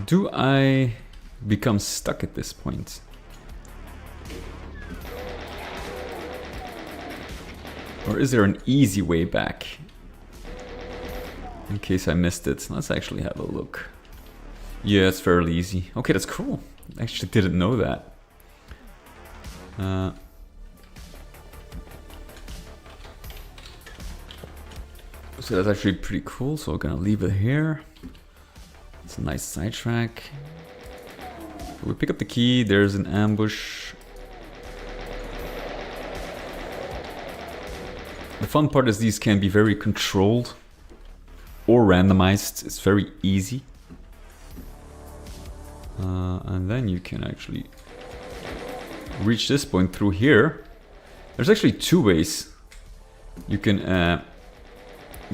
Do I become stuck at this point? Or is there an easy way back? In case I missed it. Let's actually have a look. Yeah, it's fairly easy. Okay, that's cool. I actually didn't know that. So that's actually pretty cool. So we're gonna leave it here. It's a nice sidetrack. We pick up the key. There's an ambush. The fun part is these can be very controlled or randomized. It's very easy. And then you can actually reach this point through here. There's actually two ways you can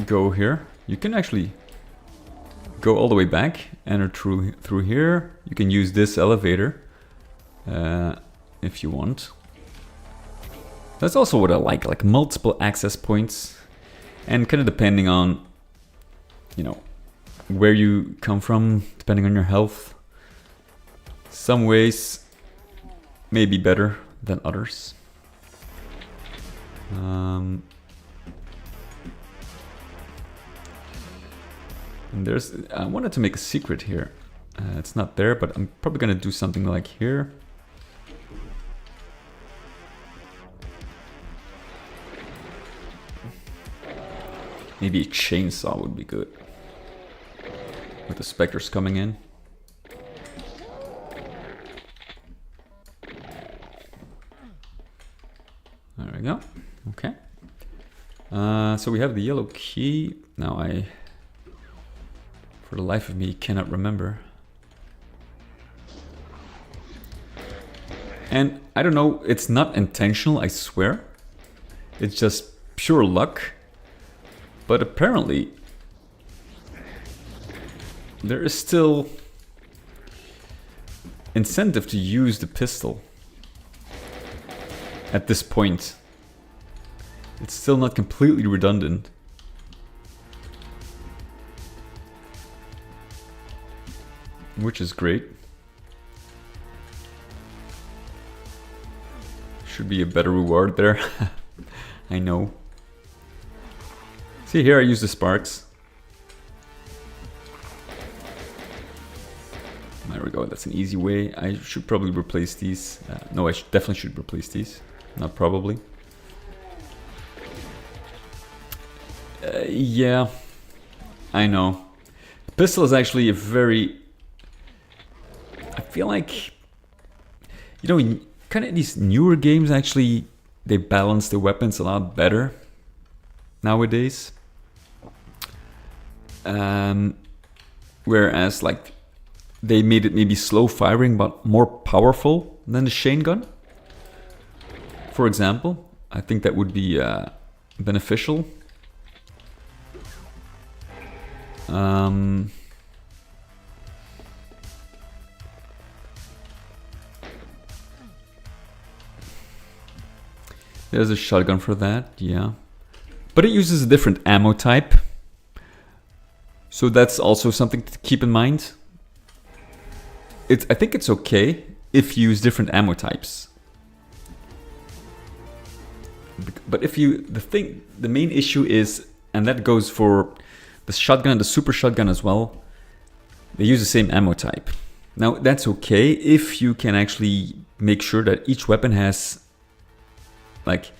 go here. You can actually go all the way back, enter through here. You can use this elevator if you want. That's also what I like multiple access points, and kind of depending on, you know, where you come from, depending on your health. Some ways may be better than others. And I wanted to make a secret here. It's not there, but I'm probably gonna do something like here. Maybe a chainsaw would be good. With the specters coming in. There we go. Okay. So we have the yellow key. Now I, for the life of me, cannot remember. And I don't know, it's not intentional, I swear. It's just pure luck. But apparently, there is still incentive to use the pistol at this point. It's still not completely redundant. Which is great. Should be a better reward there. I know. See, here I use the sparks. There we go, that's an easy way. I should probably replace these. No, I definitely should replace these. Not probably. Yeah, I know. The pistol is actually a very... I feel like, you know, kind of these newer games actually, they balance the weapons a lot better nowadays. Whereas like they made it maybe slow firing but more powerful than the chain gun. For example, I think that would be beneficial. There's a shotgun for that, yeah. But it uses a different ammo type. So that's also something to keep in mind. I think it's okay if you use different ammo types. But if you, the main issue is, and that goes for the shotgun and the super shotgun as well, they use the same ammo type. Now that's okay if you can actually make sure that each weapon has like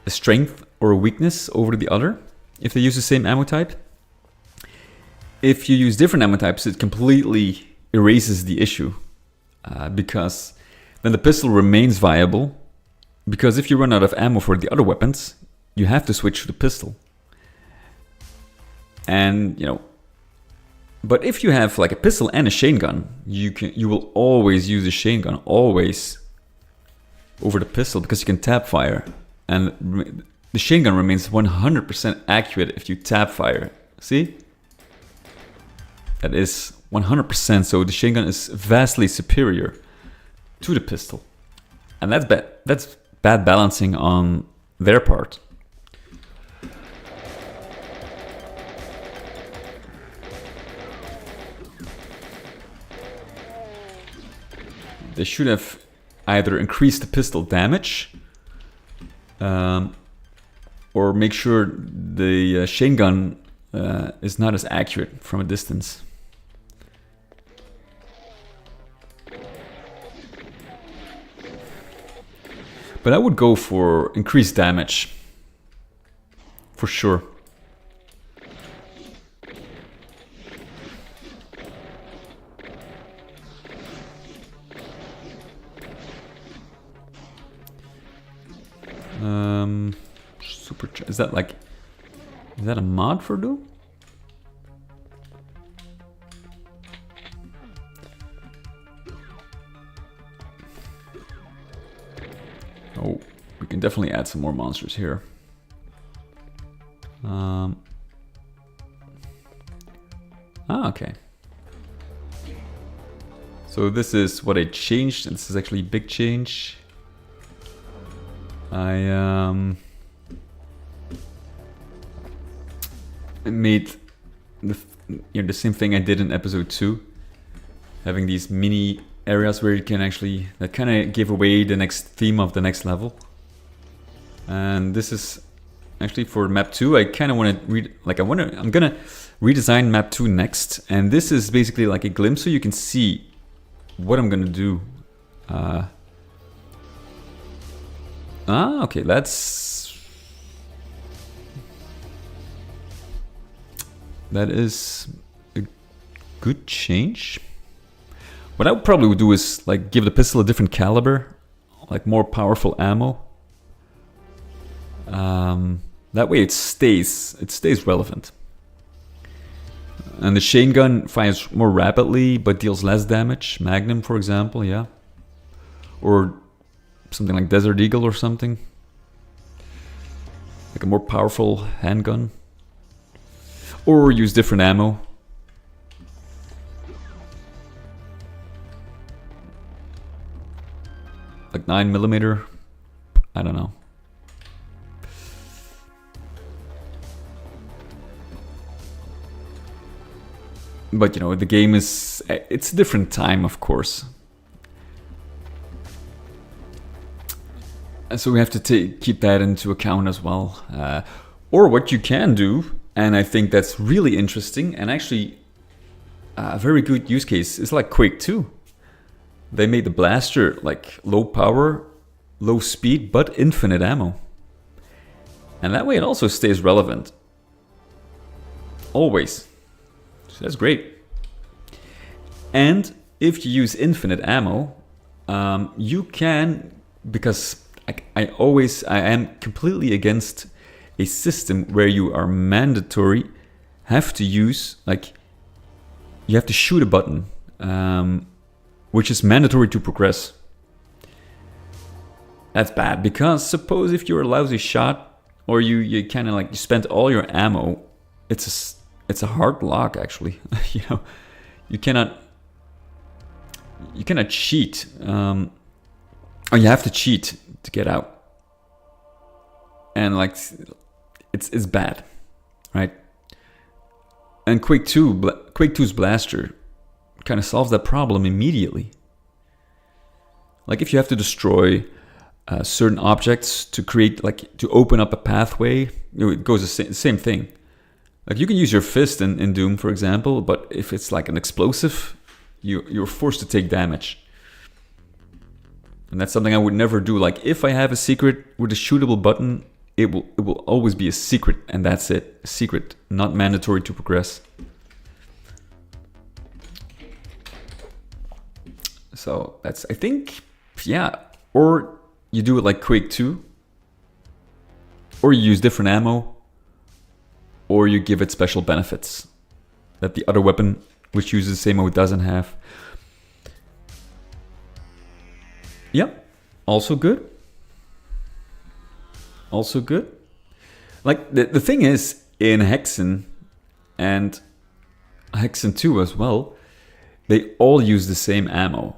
a strength or a weakness over the other, if they use the same ammo type. If you use different ammo types, it completely erases the issue, because then the pistol remains viable, because if you run out of ammo for the other weapons, you have to switch to the pistol. And, you know, but if you have like a pistol and a chain gun, you will always use the chain gun, always, over the pistol, because you can tap fire, and the chain gun remains 100% accurate if you tap fire. See? That is 100%, so the chain gun is vastly superior to the pistol. And that's bad. That's bad balancing on their part. They should have either increased the pistol damage, or or make sure the chain gun is not as accurate from a distance. But I would go for increased damage, for sure. Is that like, is that a mod for Doom? Oh, we can definitely add some more monsters here. Okay. So this is what I changed, and this is actually a big change. I made the same thing I did in episode 2, having these mini areas where you can actually, that kind of give away the next theme of the next level. And this is actually for map 2. I kind of want to I'm gonna redesign map 2 next, and this is basically like a glimpse so you can see what I'm gonna do. Okay, that is a good change. What I probably would do is like give the pistol a different caliber, like more powerful ammo. That way it stays relevant. And the chain gun fires more rapidly but deals less damage. Magnum, for example, yeah. Or something like Desert Eagle or something. Like a more powerful handgun. Or use different ammo. Like 9mm. I don't know. But you know, the game it's a different time, of course. And so we have to keep that into account as well. Or what you can do, and I think that's really interesting, and actually a very good use case, is like Quake 2. They made the blaster like low power, low speed, but infinite ammo. And that way it also stays relevant. Always. So that's great. And if you use infinite ammo, you can, because I am completely against a system where you are mandatory have to use, like, you have to shoot a button, which is mandatory to progress. That's bad, because suppose if you're a lousy shot, or you kind of like, you spent all your ammo, it's a hard lock actually. You know, you cannot cheat, or you have to cheat to get out, and like it's bad, right? And Quake 2's blaster kind of solves that problem immediately. Like if you have to destroy certain objects to create, like, to open up a pathway, you know, it goes the same thing. Like you can use your fist in Doom, for example, but if it's like an explosive, you're forced to take damage. And that's something I would never do. Like if I have a secret with a shootable button, it will always be a secret, and that's it. A secret, not mandatory to progress. So that's, I think, yeah. Or you do it like Quake 2, or you use different ammo, or you give it special benefits that the other weapon, which uses the same ammo, doesn't have. Yep, also good. Also good. Like the thing is, in Hexen and Hexen 2 as well, they all use the same ammo.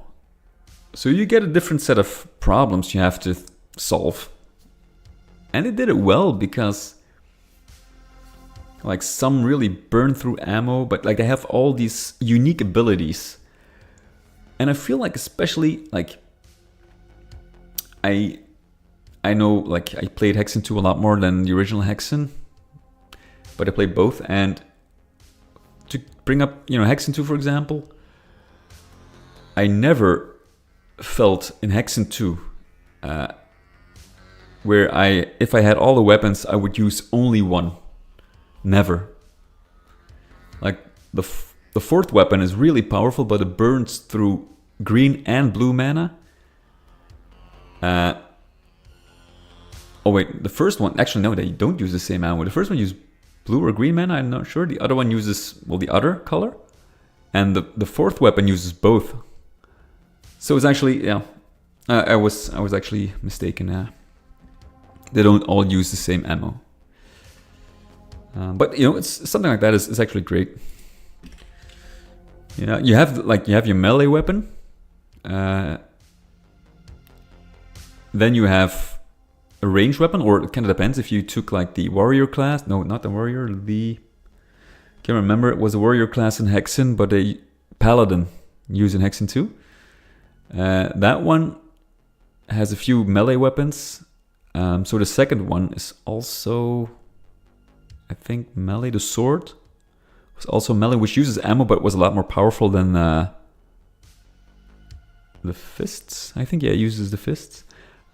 So you get a different set of problems you have to solve. And they did it well, because like some really burn through ammo, but like they have all these unique abilities. And I feel like, especially like I I know, like, I played Hexen 2 a lot more than the original Hexen, but I played both. And to bring up, Hexen 2, for example, I never felt in Hexen 2 where if I had all the weapons, I would use only one. Never. Like, the fourth weapon is really powerful, but it burns through green and blue mana. Oh wait, the first one, actually no, they don't use the same ammo. The first one uses blue or green mana, I'm not sure. The other one uses, well, the other color. And the fourth weapon uses both. So it's actually, yeah, I was actually mistaken. They don't all use the same ammo. But it's something like that is actually great. You have your melee weapon. Then you have a ranged weapon, or it kind of depends if you took like the warrior class. No, not the warrior. Can't remember. It was a warrior class in Hexen, but a paladin used in Hexen 2. That one has a few melee weapons. So the second one is also, I think, melee. The sword was also melee, which uses ammo, but was a lot more powerful than the fists. I think, yeah, it uses the fists.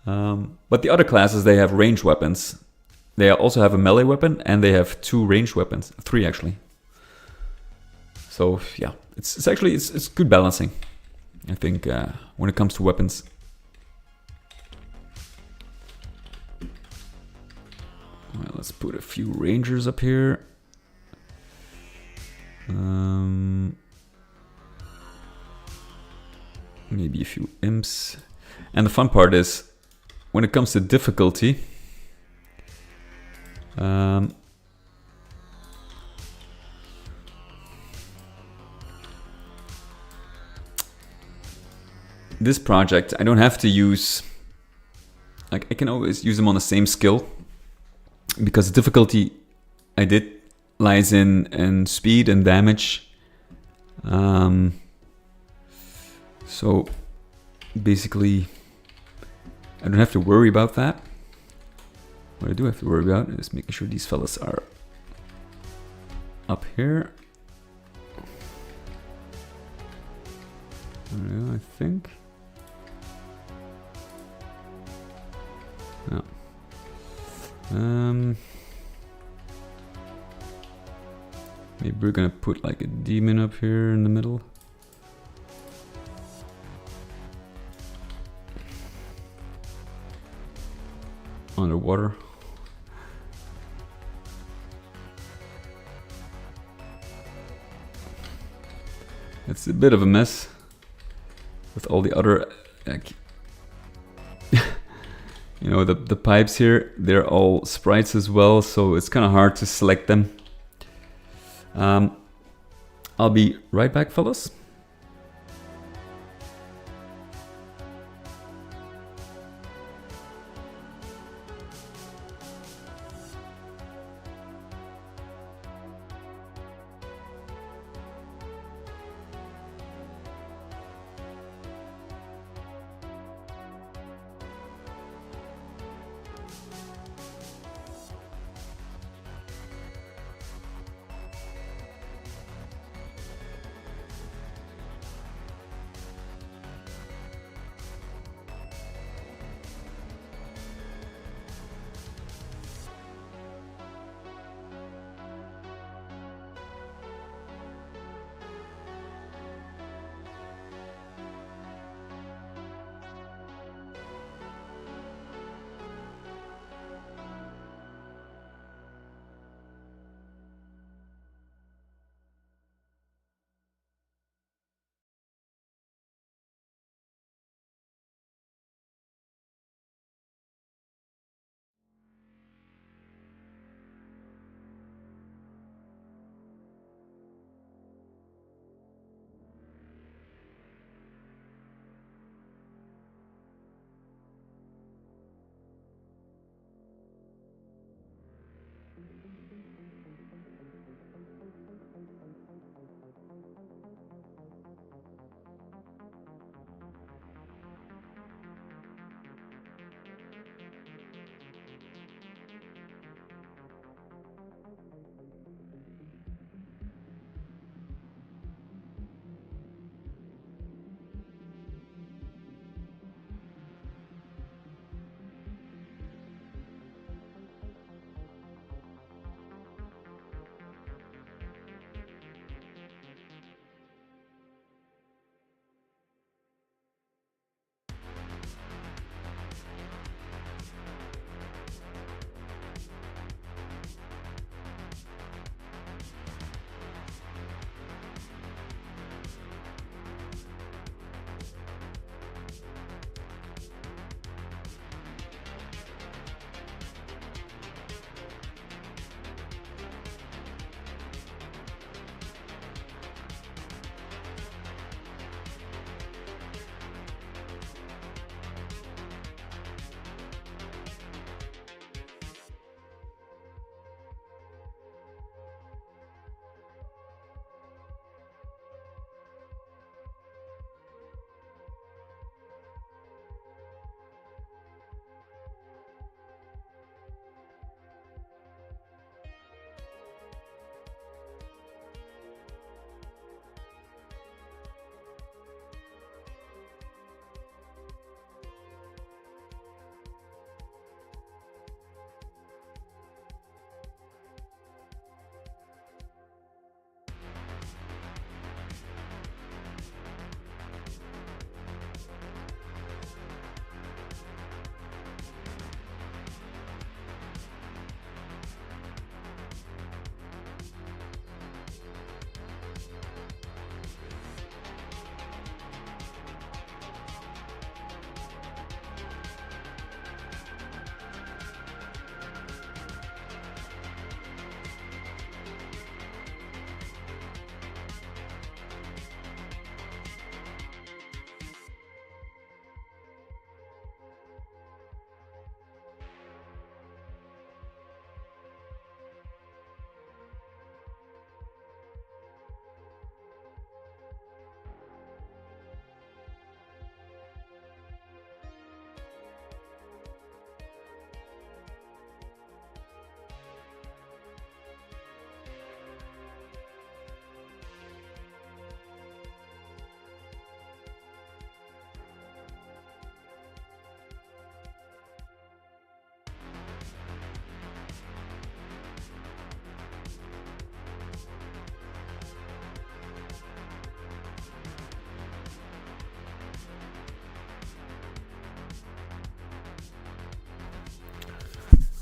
But the other classes, they have ranged weapons. They also have a melee weapon, and they have 2 ranged weapons. 3 actually. So yeah, it's good balancing, I think, when it comes to weapons. Well, let's put a few rangers up here. Maybe a few imps. And the fun part is, when it comes to difficulty, this project, I don't have to use, like, I can always use them on the same skill, because the difficulty I did lies in speed and damage. So basically, I don't have to worry about that. What I do have to worry about is making sure these fellas are up here. I think. No. Maybe we're gonna put like a demon up here in the middle. Underwater. It's a bit of a mess with all the other, like, the pipes here, they're all sprites as well, so it's kind of hard to select them. I'll be right back, fellas.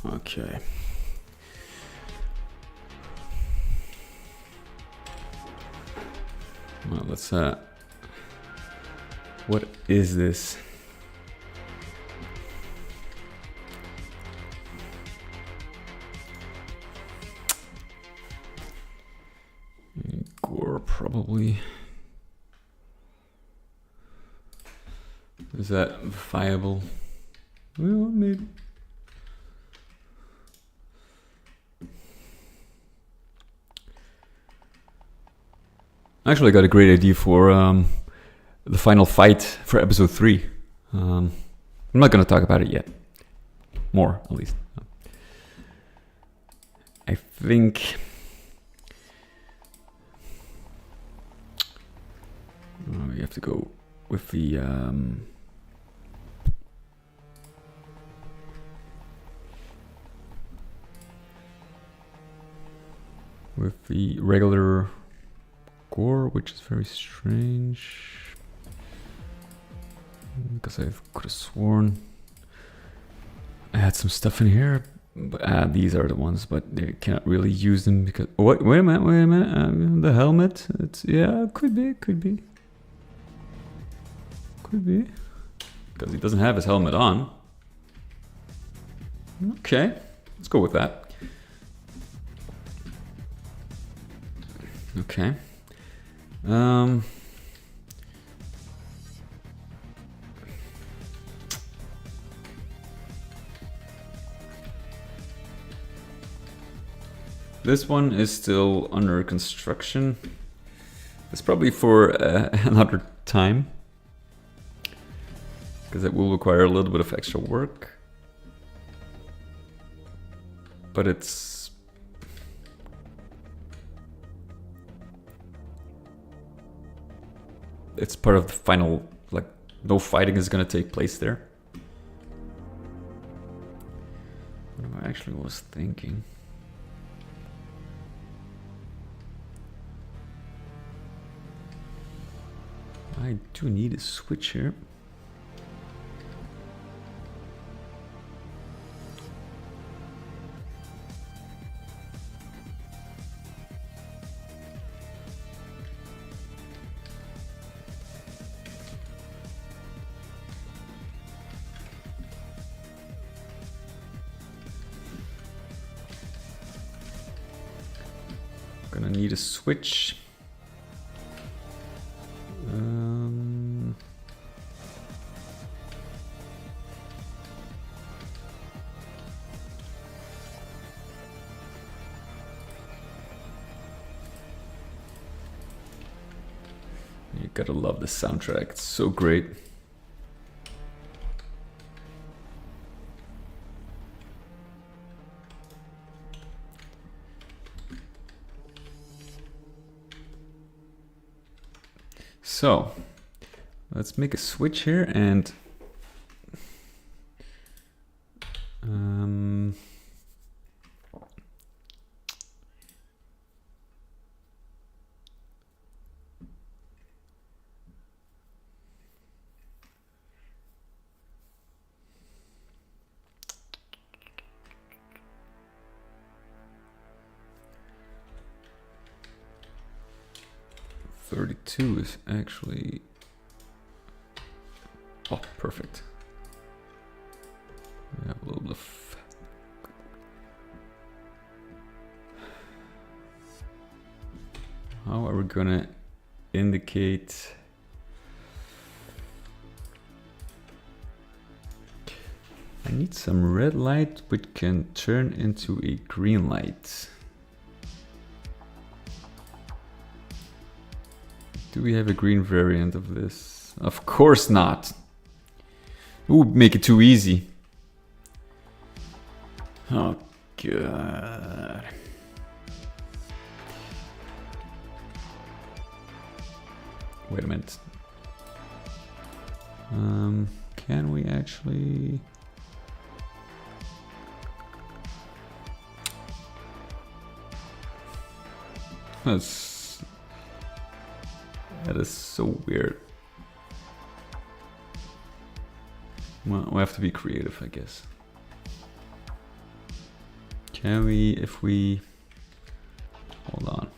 Okay. Well, let's what is this? Gore, probably. Is that viable? Well, maybe. Actually, I got a great idea for the final fight for episode 3. I'm not going to talk about it yet. More, at least. I think... we have to go with the... with the regular gore, which is very strange. Because I could have sworn I had some stuff in here, but these are the ones, but they can't really use them because... Oh, wait a minute, the helmet, yeah, could be. Because he doesn't have his helmet on. Okay, let's go with that. Okay. This one is still under construction. It's probably for another time, because it will require a little bit of extra work. But it's part of the final, like, no fighting is gonna take place there. What I actually was thinking. I do need a switch here. Gonna need a switch. You gotta love the soundtrack, it's so great. So, let's make a switch here and .32 is actually... Oh, perfect. We have a little bit of... How are we gonna indicate... I need some red light which can turn into a green light. Do we have a green variant of this? Of course not. Ooh, make it too easy. Oh, God. Wait a minute. Can we actually... That is so weird. Well, we have to be creative, I guess. Can we, if we, hold on,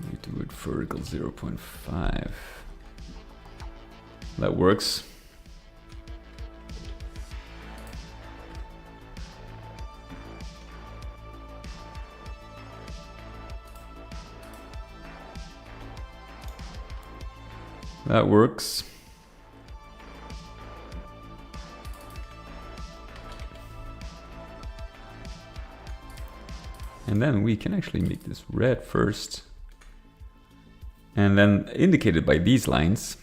we do it vertical 0.5. That works. That works. And then we can actually make this red first. And then indicated by these lines,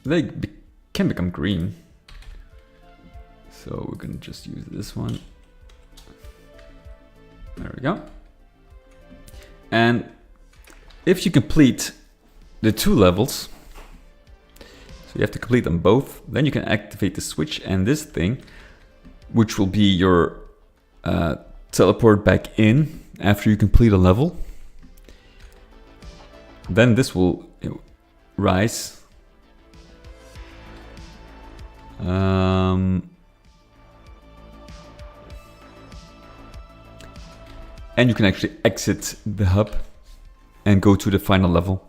they can become green. So we're gonna just use this one. There we go. And if you complete the 2 levels, so you have to complete them both, then you can activate the switch, and this thing, which will be your teleport back in after you complete a level, then this will rise. And you can actually exit the hub and go to the final level.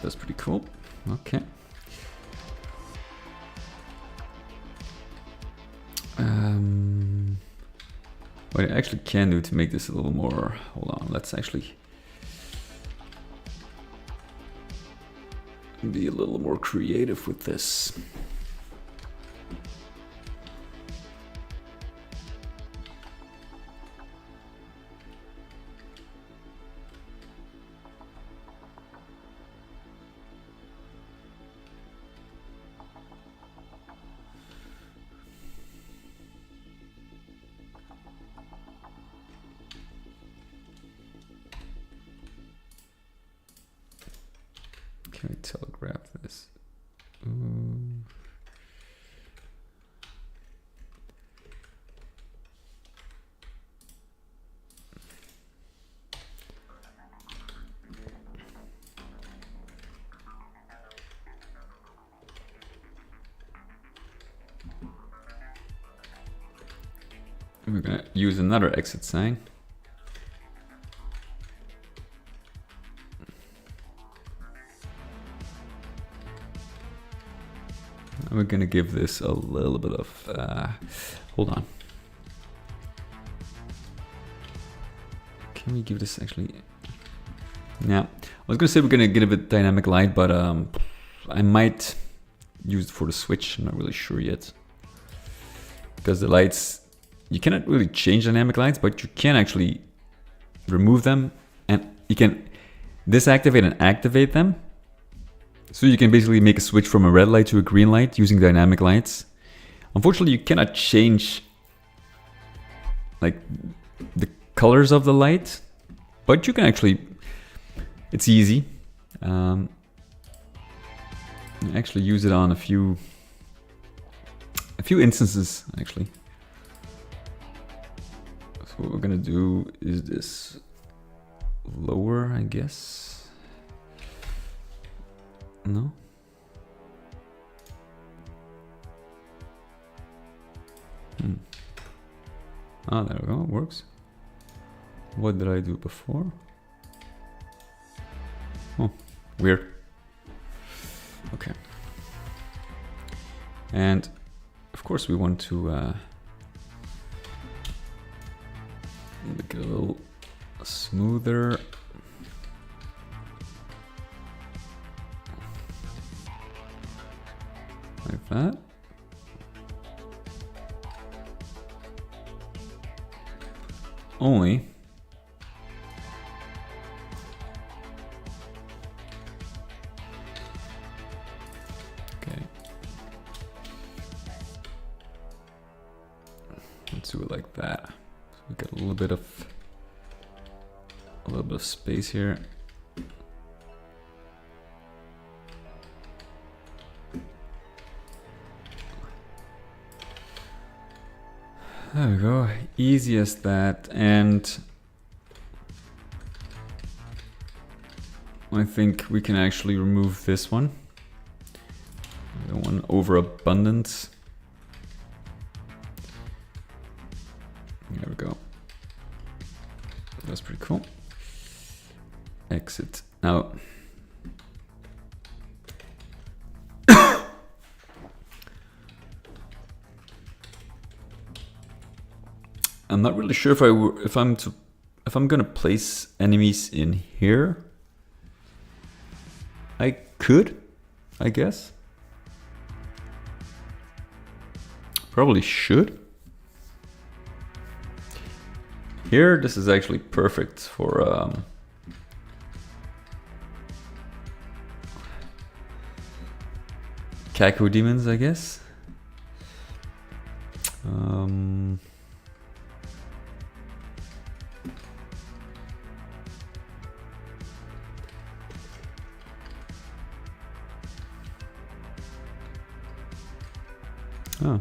That's pretty cool. Okay. What I actually can do to make this a little more, hold on, let's actually be a little more creative with this. Can we telegraph this? We're gonna use another exit sign. We're gonna give this a little bit of, hold on. Can we give this actually, yeah. I was gonna say we're gonna get a bit dynamic light, but I might use it for the switch, I'm not really sure yet. Because the lights, you cannot really change dynamic lights, but you can actually remove them, and you can disactivate and activate them. So you can basically make a switch from a red light to a green light using dynamic lights. Unfortunately, you cannot change like the colors of the light, but you can actually, it's easy. Actually use it on a few instances actually. So what we're gonna do is this lower, I guess. No? Ah, there we go, it works. What did I do before? Oh, weird. Okay. And of course we want to make it a little smoother. Like that. Only okay. Let's do it like that. So we got a little bit of space here. There we go, easy as that, and I think we can actually remove this one. overabundance. There we go. That's pretty cool. Exit out. I'm not really sure if I'm gonna place enemies in here. I could, I guess. Probably should. Here, this is actually perfect for Caco demons, I guess. Oh.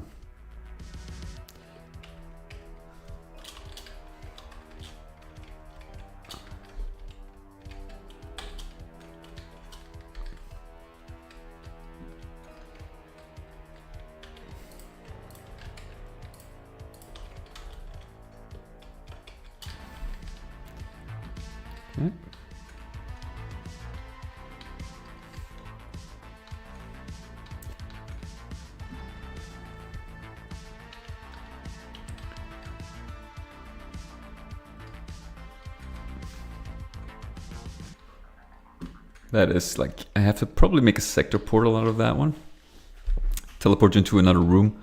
Okay. That is like, I have to probably make a sector portal out of that one. Teleport into another room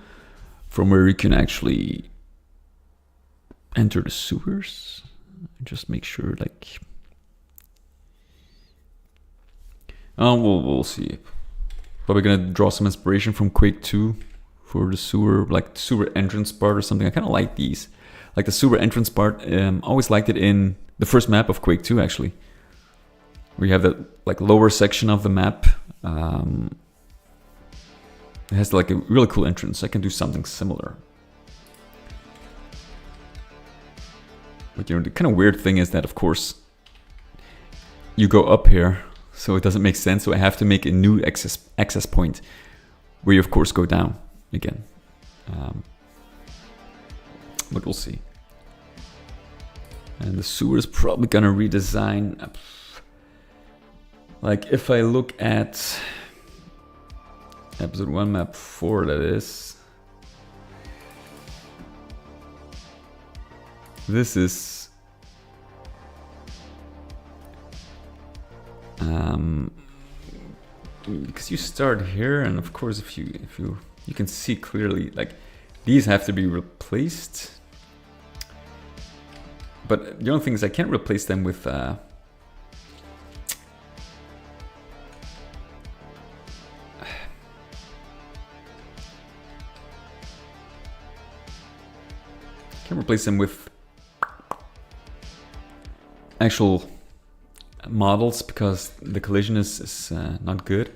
from where you can actually enter the sewers. Just make sure, like, oh, we'll see. Probably gonna draw some inspiration from Quake 2 for the sewer, like sewer entrance part or something. I kind of like these, like the sewer entrance part. Always liked it in the first map of Quake 2, actually. We have that like lower section of the map. It has like a really cool entrance. I can do something similar. But you know, the kind of weird thing is that, of course, you go up here, so it doesn't make sense. So I have to make a new access point where you, of course, go down again. But we'll see. And the sewer is probably gonna redesign. Like if I look at episode 1 map 4, that is. This is because you start here, and of course if you can see clearly, like these have to be replaced. But the only thing is I can't replace them with actual models because the collision is not good.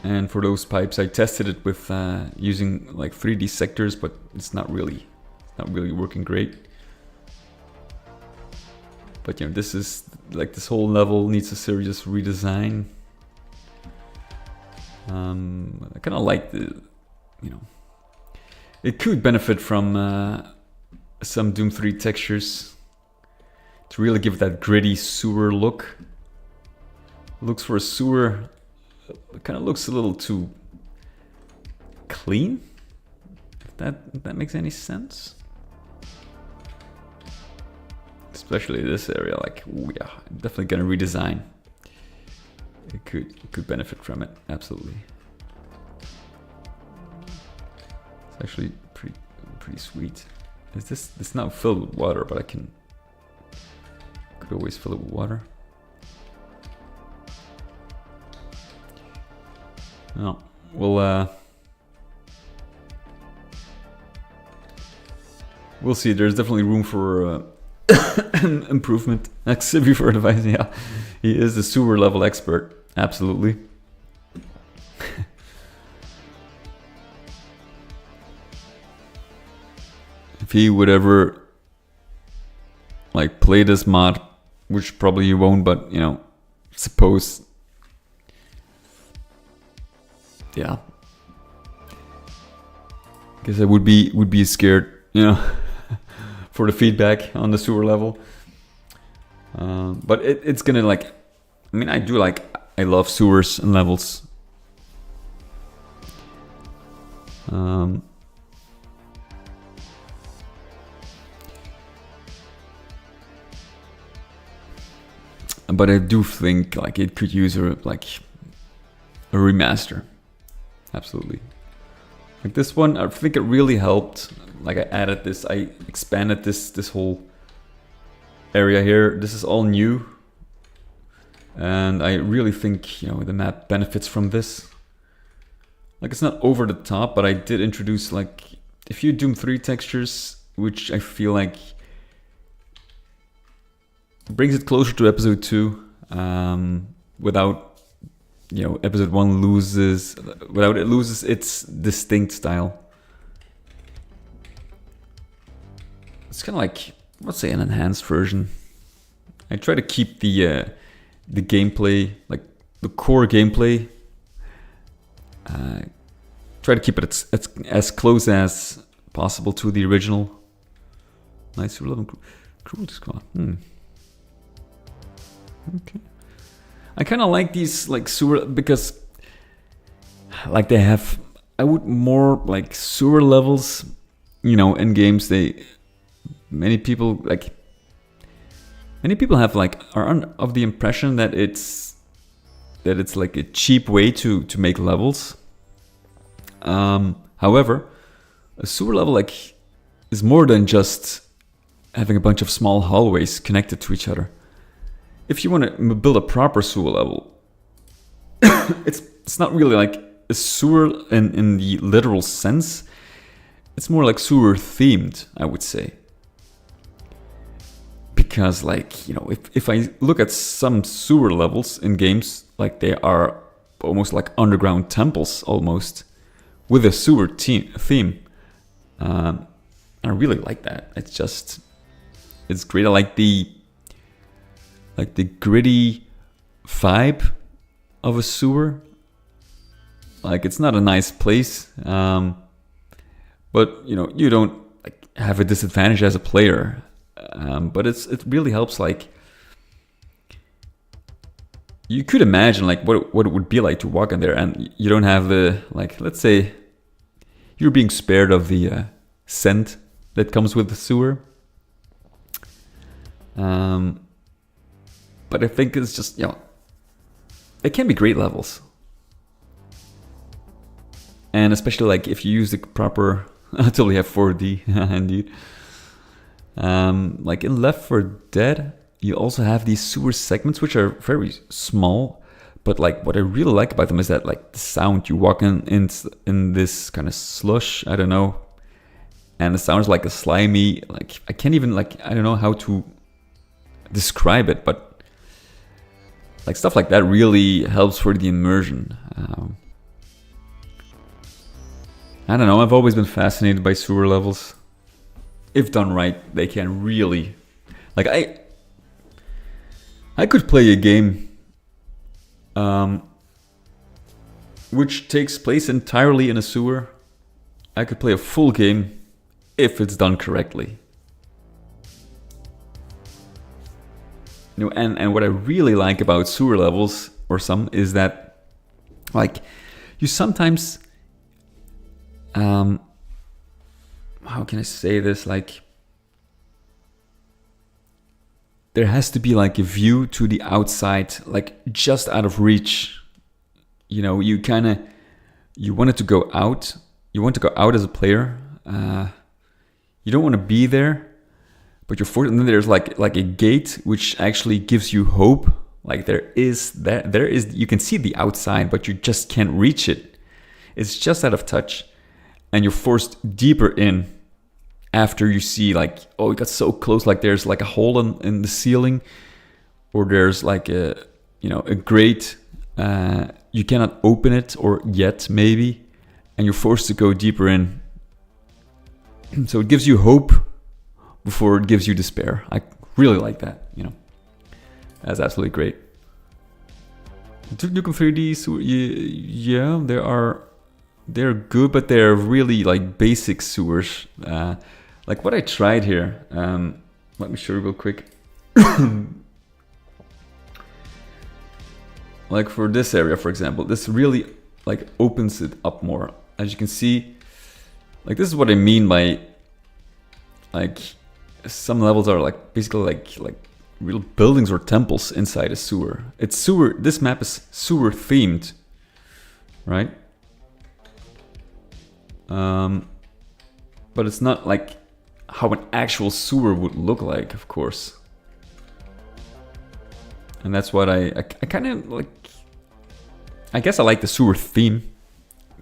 And for those pipes, I tested it with using like 3D sectors, but it's not really working great. But you know, this is like this whole level needs a serious redesign. I kind of like the, you know, it could benefit from some Doom 3 textures to really give that gritty sewer look. Looks for a sewer, it kind of looks a little too clean, if that makes any sense. Especially this area, like, ooh, yeah, I'm definitely gonna redesign. It could benefit from it, absolutely. It's actually pretty sweet. Is this now filled with water, but I could always fill it with water. No, we'll see. There's definitely room for improvement. Xivy for advice, yeah. He is the sewer level expert, absolutely. If he would ever like play this mod, which probably you won't, but you know, suppose yeah, I guess I would be scared, for the feedback on the sewer level. But it's gonna like, I mean, I love sewers and levels. But I do think like it could use a remaster. Absolutely. Like this one, I think it really helped. Like I added this, I expanded this whole area here. This is all new. And I really think, the map benefits from this. Like it's not over the top, but I did introduce like a few Doom 3 textures, which I feel like brings it closer to episode 2, without, episode 1 without it loses its distinct style. It's kind of like, let's say, an enhanced version. I try to keep the gameplay, like the core gameplay. Try to keep it as close as possible to the original. Nice 11 cruelty squad. Okay. I kind of like these like sewer because like they have, I would more like sewer levels, in games. Many people have like are of the impression that it's like a cheap way to make levels. However, a sewer level like is more than just having a bunch of small hallways connected to each other. If you want to build a proper sewer level, it's not really like a sewer in the literal sense. It's more like sewer themed, I would say. Because like, if I look at some sewer levels in games, like they are almost like underground temples almost, with a sewer theme. I really like that. It's great. I like the gritty vibe of a sewer. Like it's not a nice place, but you don't like have a disadvantage as a player. But it really helps. Like you could imagine like what it would be like to walk in there, and you don't have the like. Let's say you're being spared of the scent that comes with the sewer. But I think it's just it can be great levels, and especially like if you use the proper until you have 4D indeed. Like in Left 4 Dead, you also have these sewer segments which are very small, but like what I really like about them is that like the sound, you walk in this kind of slush, I don't know, and the sound is like a slimy, like I can't even like, I don't know how to describe it, but like stuff like that really helps for the immersion. I don't know, I've always been fascinated by sewer levels. If done right, they can really, like I could play a game which takes place entirely in a sewer. I could play a full game if it's done correctly. And what I really like about sewer levels, or some, is that like you sometimes how can I say this? Like, there has to be like a view to the outside, like just out of reach. You want to go out. You want to go out as a player. You don't want to be there, but you're forced. And then there's like a gate which actually gives you hope. Like there is. You can see the outside, but you just can't reach it. It's just out of touch. And you're forced deeper in after you see like, oh, it got so close, like there's like a hole in the ceiling, or there's like a grate, you cannot open it, or yet maybe, and you're forced to go deeper in. So it gives you hope before it gives you despair. I really like that, That's absolutely great. Duke Nukem 3D sewer, yeah, they're good, but they're really like basic sewers. Like what I tried here. Let me show you real quick. Like for this area, for example, this really like opens it up more. As you can see, like this is what I mean by like some levels are like basically like real buildings or temples inside a sewer. It's sewer. This map is sewer themed, right? But it's not like how an actual sewer would look like, of course. And that's what I kind of like. I guess I like the sewer theme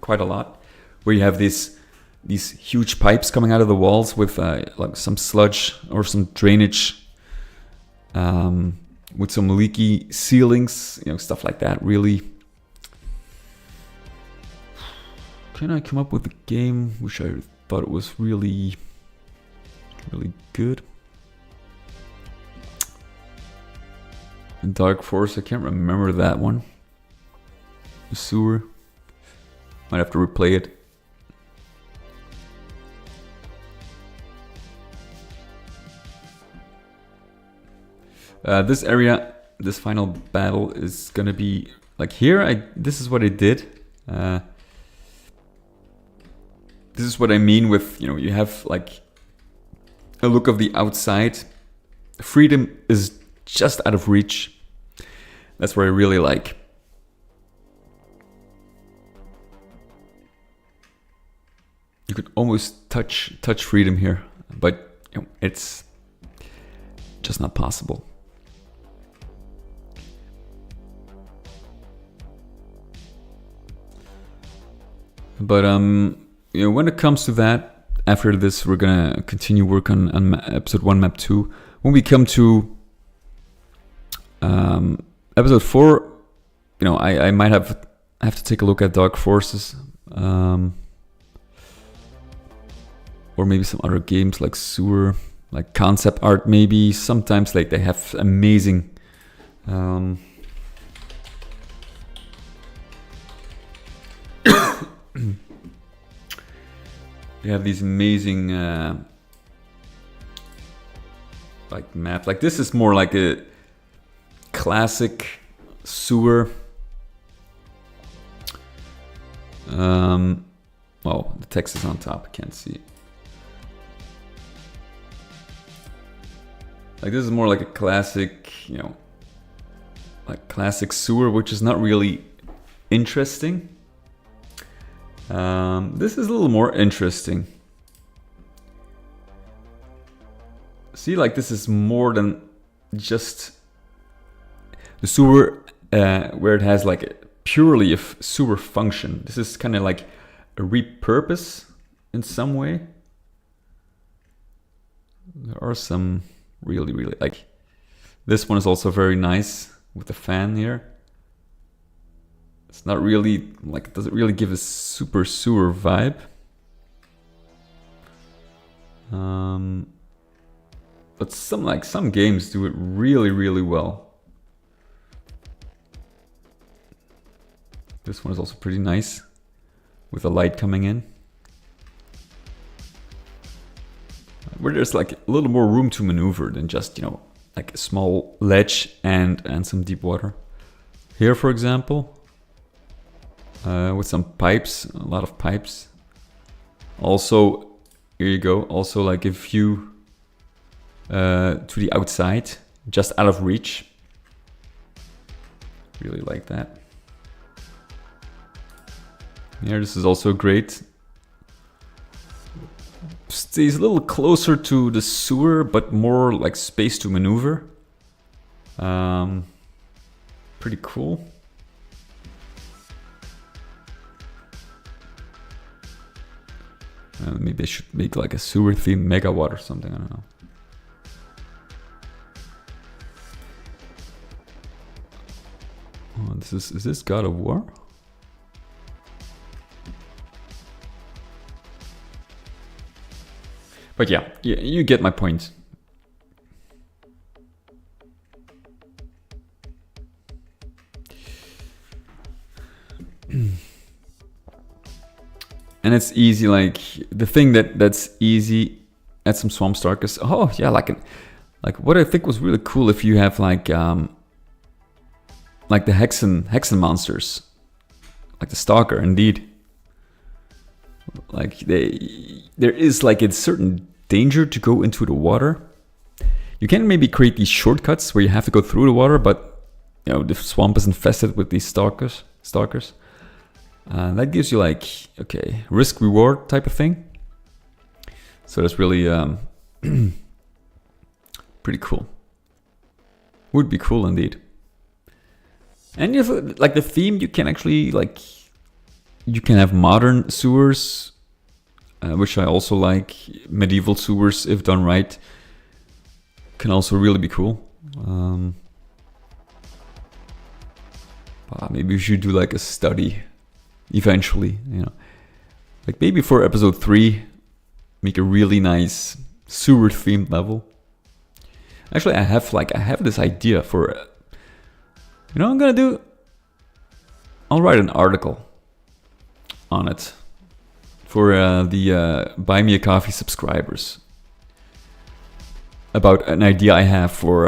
quite a lot, where you have these huge pipes coming out of the walls with like some sludge or some drainage, with some leaky ceilings, you know, stuff like that. Really, can I come up with a game which I thought it was really good? Dark Force, I can't remember that one. The sewer. Might have to replay it. This area, this final battle is gonna be like here. This is what I did. This is what I mean with, you know, you have like a look of the outside. Freedom is just out of reach. That's where I really like. You could almost touch freedom here, but you know, it's just not possible. But you know, when it comes to that, after this, we're gonna continue work on episode 1, map 2. When we come to episode 4, you know, I might have to take a look at Dark Forces, or maybe some other games like Sewer, like concept art. Maybe sometimes like they have amazing. They have these amazing like map. Like this is more like a classic sewer. Oh, the text is on top. I can't see it. Like this is more like a classic, you know, like classic sewer, which is not really interesting. This is a little more interesting. See, like this is more than just the sewer, where it has like a purely a sewer function. This is kind of like a repurpose in some way. There are some really like this one is also very nice with the fan here. It's not really like, it doesn't really give a super sewer vibe. But some games do it really well. This one is also pretty nice with the light coming in, where there's like a little more room to maneuver than just, you know, like a small ledge and some deep water. Here, for example, with some pipes, a lot of pipes. Also, here you go. Also, like a view to the outside, just out of reach. Really like that. Here, this is also great. Stays a little closer to the sewer, but more like space to maneuver. Pretty cool. Maybe I should make like a sewer themed megawatt or something. I don't know. Oh, is this God of War? But yeah, you get my point. And it's easy, like the thing that's easy. Add some swamp starkers. Oh yeah, like what I think was really cool if you have like the hexen monsters, like the stalker. Indeed, like there is like a certain danger to go into the water. You can maybe create these shortcuts where you have to go through the water, but you know the swamp is infested with these stalkers. That gives you like, okay, risk reward type of thing. So that's really pretty cool. Would be cool indeed. And if like the theme, you can actually like, you can have modern sewers, which I also like. Medieval sewers, if done right, can also really be cool. Maybe we should do like a study eventually, you know, like maybe for episode 3, make a really nice sewer themed level. Actually, I have this idea for, you know, I'll write an article on it for the Buy Me a Coffee subscribers about an idea I have for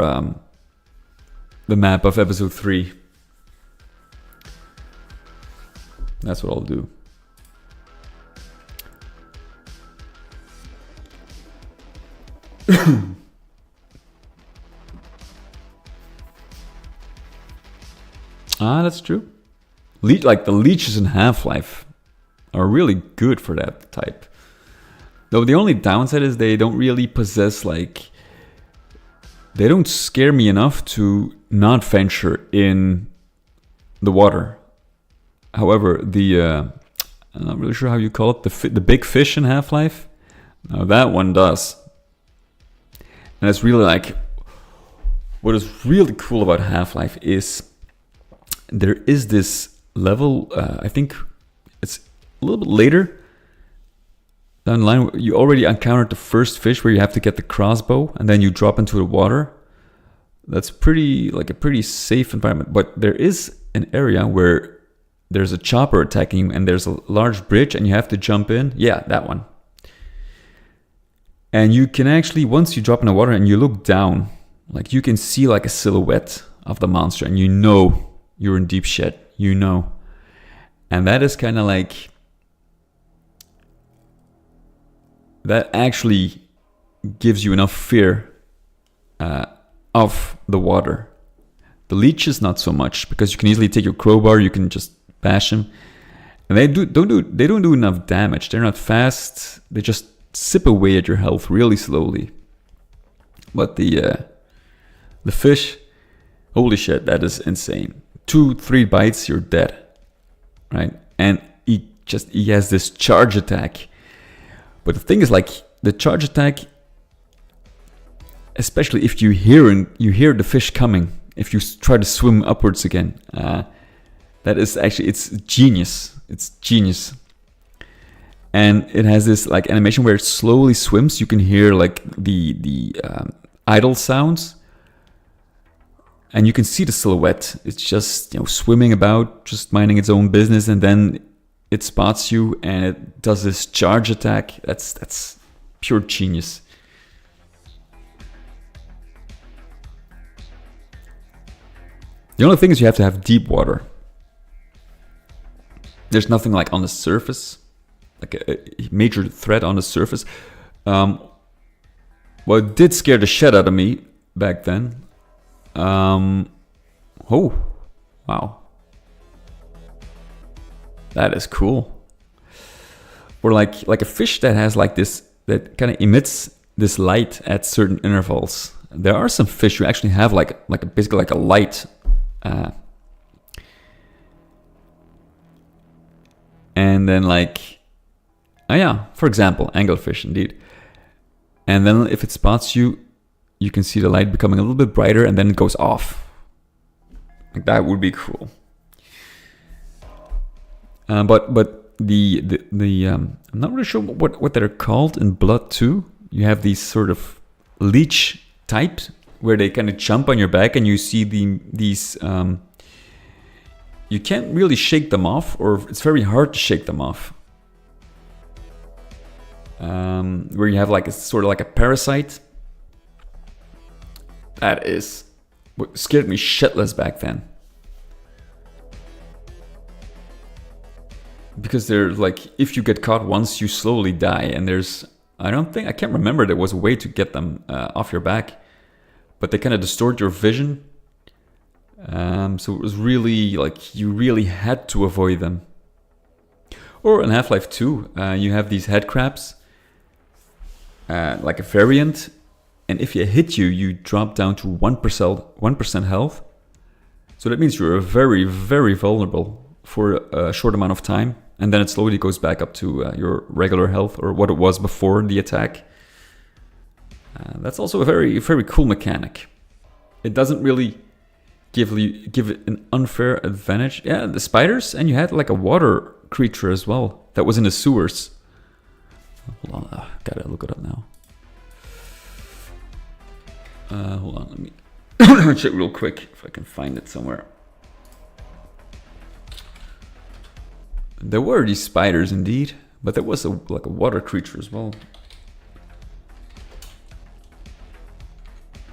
the map of episode 3. That's what I'll do. That's true. Like the leeches in Half-Life are really good for that type. Though the only downside is they don't really possess like, they don't scare me enough to not venture in the water. However, I'm not really sure how you call it, the big fish in Half-Life. Now that one does. And it's really like, what is really cool about Half-Life is there is this level, I think it's a little bit later down the line, you already encountered the first fish where you have to get the crossbow and then you drop into the water. That's like a pretty safe environment. But there is an area where there's a chopper attacking you and there's a large bridge and you have to jump in. Yeah, that one. And you can actually, once you drop in the water and you look down, like you can see like a silhouette of the monster and you know you're in deep shit, you know. And that is kind of like, that actually gives you enough fear of the water. The leeches not so much, because you can easily take your crowbar, you can just bash them, and they don't do enough damage. They're not fast. They just sip away at your health really slowly. But the fish, holy shit, that is insane. 2-3 bites, you're dead, right? And he has this charge attack. But the thing is, like, the charge attack, especially if you hear the fish coming, if you try to swim upwards again, that is actually, it's genius. It's genius. And it has this like animation where it slowly swims. You can hear like the idle sounds, and you can see the silhouette. It's just, you know, swimming about, just minding its own business, and then it spots you and it does this charge attack. That's pure genius. The only thing is you have to have deep water. There's nothing like on the surface, like a major threat on the surface. Well, it did scare the shit out of me back then. Oh, wow. That is cool. Or like a fish that has like this, that kind of emits this light at certain intervals. There are some fish who actually have basically like a light. And then like, oh yeah, for example, anglerfish indeed. And then if it spots you, you can see the light becoming a little bit brighter and then it goes off. Like that would be cool. But I'm not really sure what they're called in Blood 2. You have these sort of leech types where they kind of jump on your back and you see these. You can't really shake them off, or it's very hard to shake them off. where you have like a sort of like a parasite. That is what scared me shitless back then. Because they're like, if you get caught once, you slowly die. And there's, I can't remember there was a way to get them off your back. But they kind of distort your vision. So it was really like, you really had to avoid them. Or in Half-Life 2, you have these head crabs. Like a variant. And if they hit you, you drop down to 1% health. So that means you're very, very vulnerable for a short amount of time. And then it slowly goes back up to your regular health, or what it was before the attack. That's also a very, very cool mechanic. It doesn't really give it an unfair advantage. Yeah, the spiders, and you had like a water creature as well that was in the sewers. Hold on, gotta look it up now. Hold on, let me check real quick if I can find it somewhere. There were these spiders indeed, but there was like a water creature as well.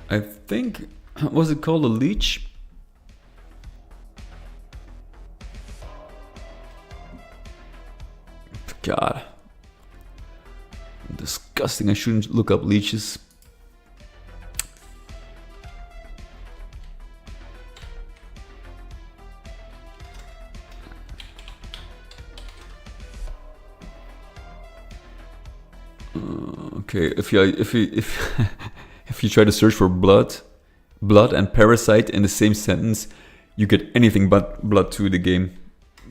I think, was it called a leech? God. Disgusting, I shouldn't look up leeches. Okay, if you try to search for blood and parasite in the same sentence, you get anything but Blood 2 the game.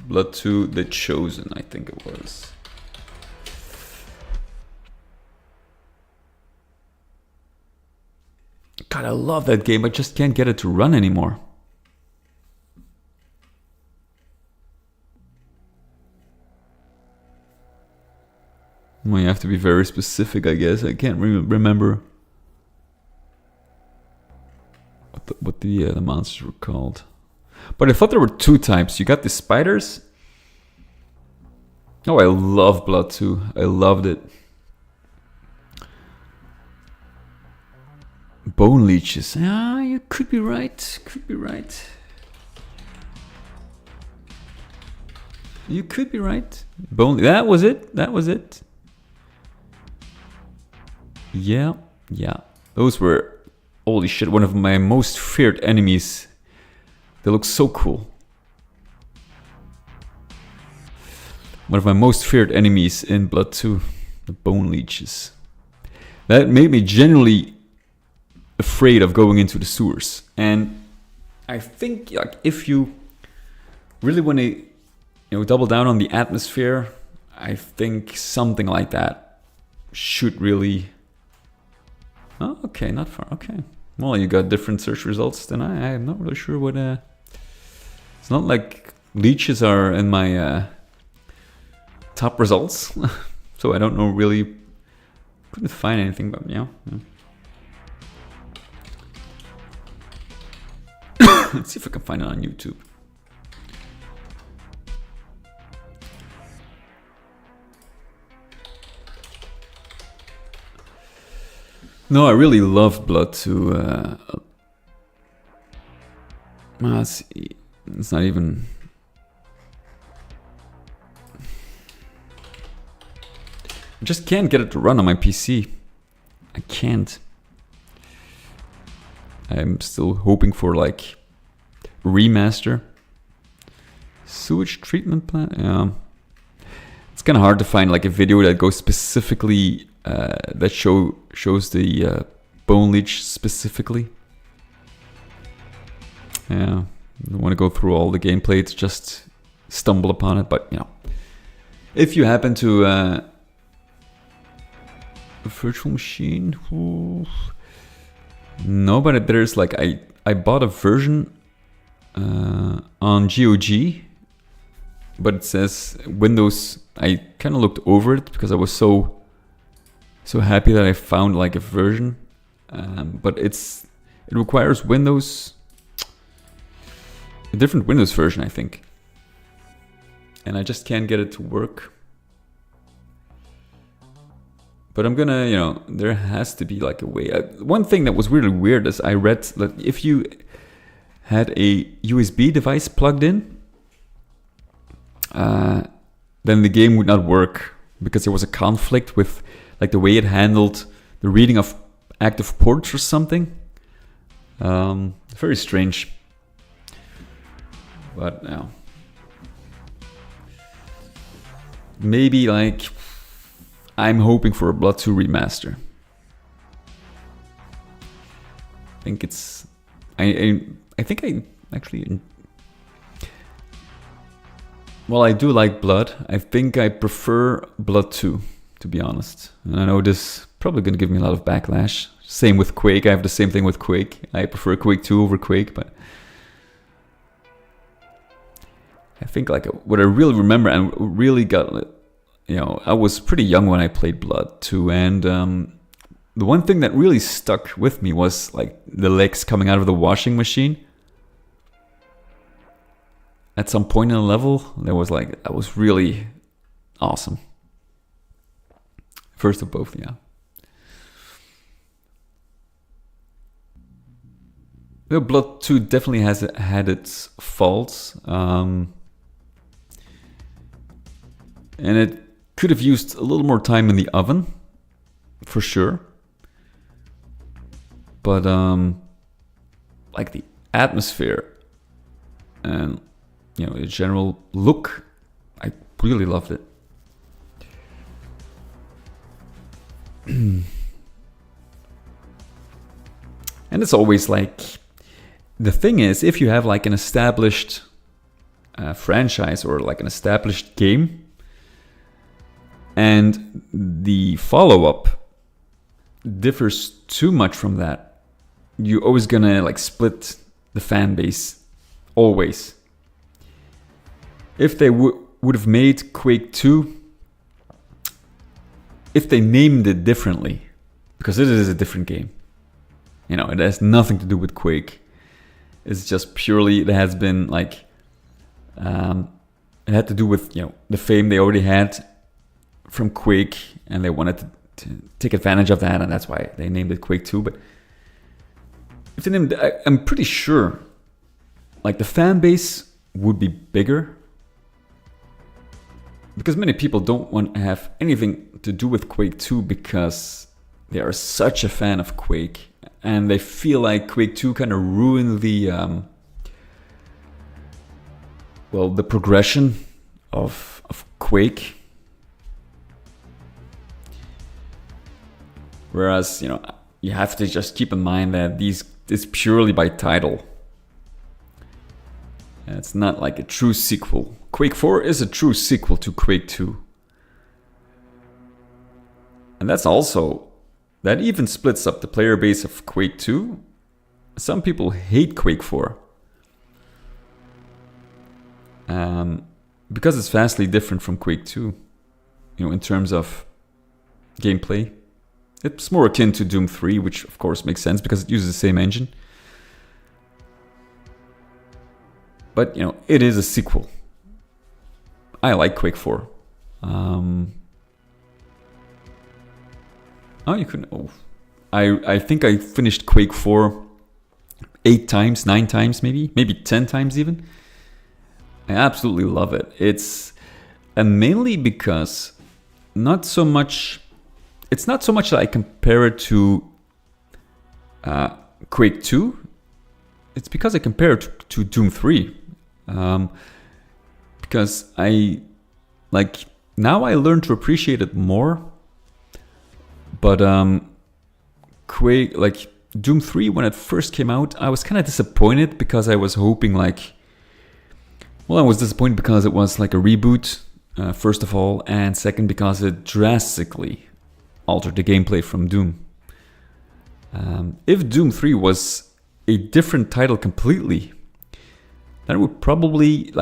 Blood 2 The Chosen, I think it was. God, I love that game. I just can't get it to run anymore. Well, you have to be very specific, I guess. I can't remember what the monsters were called. But I thought there were two types. You got the spiders. Oh, I love Blood 2. I loved it. Bone leeches. Ah, you could be right. Could be right. You could be right. Bone. That was it. That was it. Yeah, yeah. Those were, holy shit, one of my most feared enemies. They look so cool. One of my most feared enemies in Blood 2. The bone leeches. That made me genuinely afraid of going into the sewers. And I think like if you really want to double down on the atmosphere, I think something like that should really... Oh, okay, not far. Okay. Well, you got different search results than I'm not really sure what... It's not like leeches are in my top results. So I don't know really... Couldn't find anything, but yeah. Let's see if I can find it on YouTube. No, I really love Blood 2. Let's see. It's not even... I just can't get it to run on my PC. I can't. I'm still hoping for like remaster. Sewage treatment plant? Yeah. It's kind of hard to find like a video that goes specifically that shows the bone leech specifically. Yeah, I don't want to go through all the gameplay to just stumble upon it, but you know, if you happen to a virtual machine, ooh. No, but there's like I bought a version on GOG, but it says Windows. I kind of looked over it because I was so happy that I found like a version, but it requires Windows, a different Windows version, I think, and I just can't get it to work. But I'm gonna, there has to be like a way. One thing that was really weird is I read that if you had a USB device plugged in, then the game would not work because there was a conflict with like the way it handled the reading of active ports or something. Very strange. But now, maybe like I'm hoping for a Blood 2 remaster. I think it's I think I actually, well, I do like Blood. I think I prefer Blood 2, to be honest. And I know this is probably going to give me a lot of backlash. Same with Quake. I have the same thing with Quake. I prefer Quake 2 over Quake, but I think like what I really remember and really got, I was pretty young when I played Blood 2, and the one thing that really stuck with me was like the legs coming out of the washing machine. At some point in the level, that was really awesome. First of both, yeah. The Blood 2 definitely has had its faults, and it could have used a little more time in the oven, for sure. But like the atmosphere and the general look, I really loved it. And it's always like, the thing is, if you have like an established franchise or like an established game, and the follow-up differs too much from that, you're always gonna like split the fan base, always. If they would have made Quake 2, if they named it differently, because it is a different game, it has nothing to do with Quake. It's just purely, it has been like, it had to do with the fame they already had from Quake, and they wanted to take advantage of that, and that's why they named it Quake 2. But if they named it, I'm pretty sure like the fan base would be bigger, because many people don't want to have anything to do with Quake 2 because they are such a fan of Quake, and they feel like Quake 2 kind of ruined the the progression of Quake. Whereas, you have to just keep in mind that it's purely by title. And it's not like a true sequel. Quake 4 is a true sequel to Quake 2. And that even splits up the player base of Quake 2. Some people hate Quake 4. Because it's vastly different from Quake 2. In terms of gameplay. It's more akin to Doom 3, which of course makes sense because it uses the same engine. But, it is a sequel. I like Quake 4. I think I finished Quake 4 8 times, 9 times maybe 10 times even. I absolutely love it. And mainly because it's not so much that I compare it to Quake 2. It's because I compare it to Doom 3. Because now I learn to appreciate it more. But Quake, Doom 3, when it first came out, I was kind of disappointed because I was hoping I was disappointed because it was like a reboot, first of all, and second because it drastically altered the gameplay from Doom. If Doom 3 was a different title completely, then it would probably,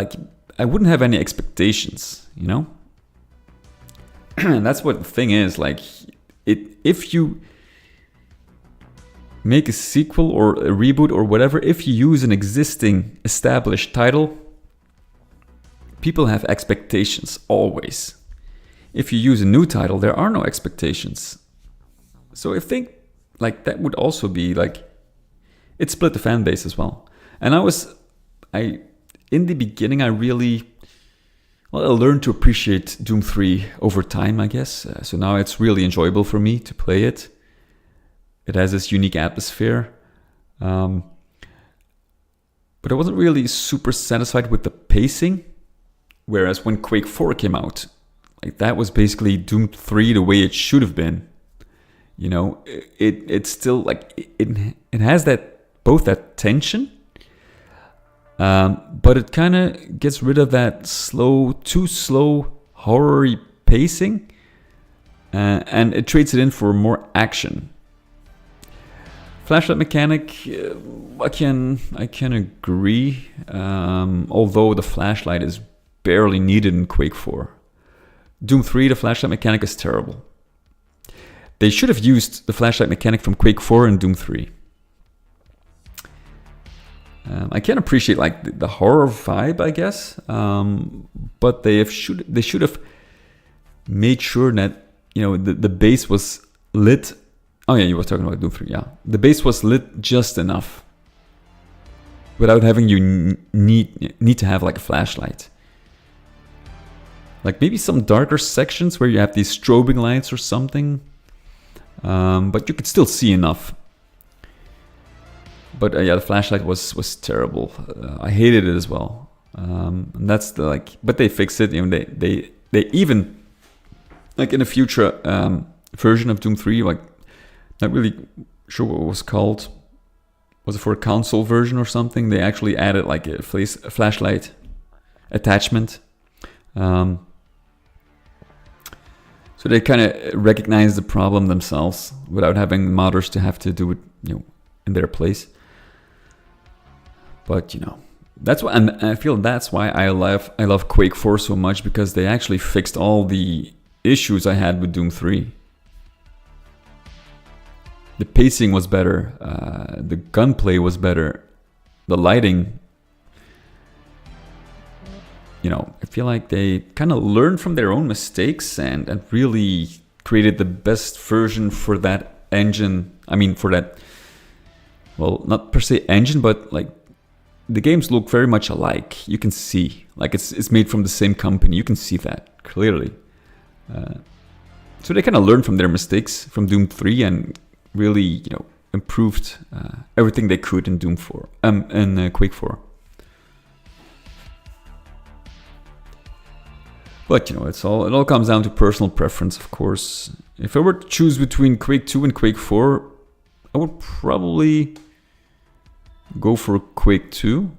I wouldn't have any expectations, And that's what the thing is, if you make a sequel or a reboot or whatever, if you use an existing established title, people have expectations always. If you use a new title, there are no expectations. So I think like that would also be like, it split the fan base as well. And in the beginning, I learned to appreciate Doom 3 over time, I guess. So now it's really enjoyable for me to play it. It has this unique atmosphere. But I wasn't really super satisfied with the pacing. Whereas when Quake 4 came out, like that was basically Doom 3 the way it should have been. You know, it's still like, it has both that tension, but it kind of gets rid of that too slow, horror-y pacing, and it trades it in for more action. Flashlight mechanic, I can agree, although the flashlight is barely needed in Quake 4. Doom 3, the flashlight mechanic is terrible. They should have used the flashlight mechanic from Quake 4 and Doom 3. I can appreciate like the horror vibe, I guess, but they should have made sure that, you know, the base was lit. Oh yeah, you were talking about Doom 3. Yeah, the base was lit just enough without having you need to have like a flashlight. Like maybe some darker sections where you have these strobing lights or something. But you could still see enough. But yeah, the flashlight was terrible. I hated it as well. And that's but they fixed it. You know, they even like in a future version of Doom 3, like not really sure what it was called. Was it for a console version or something? They actually added like a flashlight attachment. So they kind of recognize the problem themselves without having modders to have to do it, you know, in their place. But you know, that's why, and I feel that's why I love Quake 4 so much, because they actually fixed all the issues I had with Doom 3. The pacing was better, the gunplay was better, the lighting. You know, I feel like they kind of learned from their own mistakes and really created the best version for that engine. I mean, for that, well, not per se engine, but like the games look very much alike. You can see, like it's made from the same company. You can see that clearly. So they kind of learned from their mistakes from Doom 3 and really, you know, improved everything they could in Doom 4, in Quake 4. But you know, it all comes down to personal preference, of course. If I were to choose between Quake 2 and Quake 4, I would probably go for Quake 2.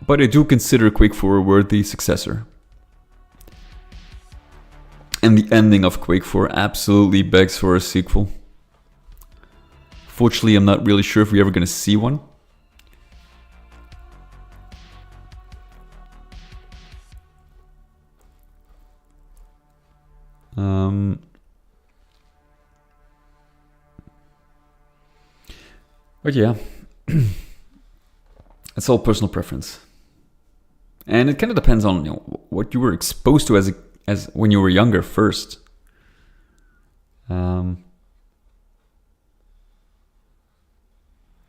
But I do consider Quake 4 a worthy successor. And the ending of Quake 4 absolutely begs for a sequel. Fortunately, I'm not really sure if we're ever going to see one. But yeah, it's all personal preference, and it kind of depends on, you know, what you were exposed to as when you were younger first.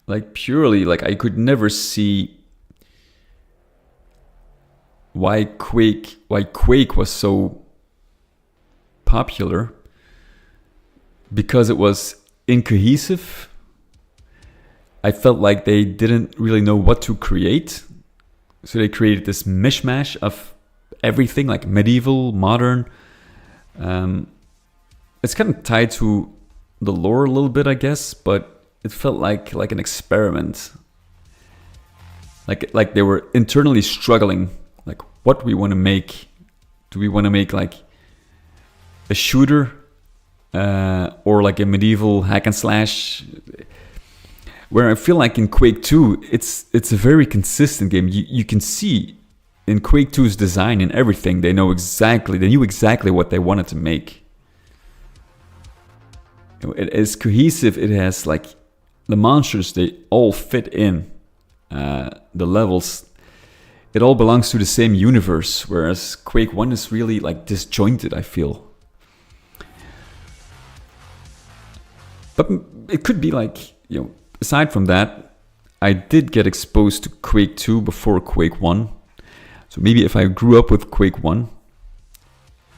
Like purely, like I could never see why Quake was so popular, because it was incohesive. I felt like they didn't really know what to create, so they created this mishmash of everything, like medieval, modern. It's kind of tied to the lore a little bit, I guess, but it felt like an experiment. Like they were internally struggling, like what we want to make. Do we want to make like a shooter or like a medieval hack and slash? Where I feel like in Quake 2, it's a very consistent game. You can see in Quake 2's design and everything, they knew exactly what they wanted to make. It is cohesive. It has like the monsters, they all fit in. The levels, it all belongs to the same universe. Whereas Quake 1 is really like disjointed, I feel. But it could be like, you know, aside from that, I did get exposed to Quake 2 before Quake 1. So maybe if I grew up with Quake 1,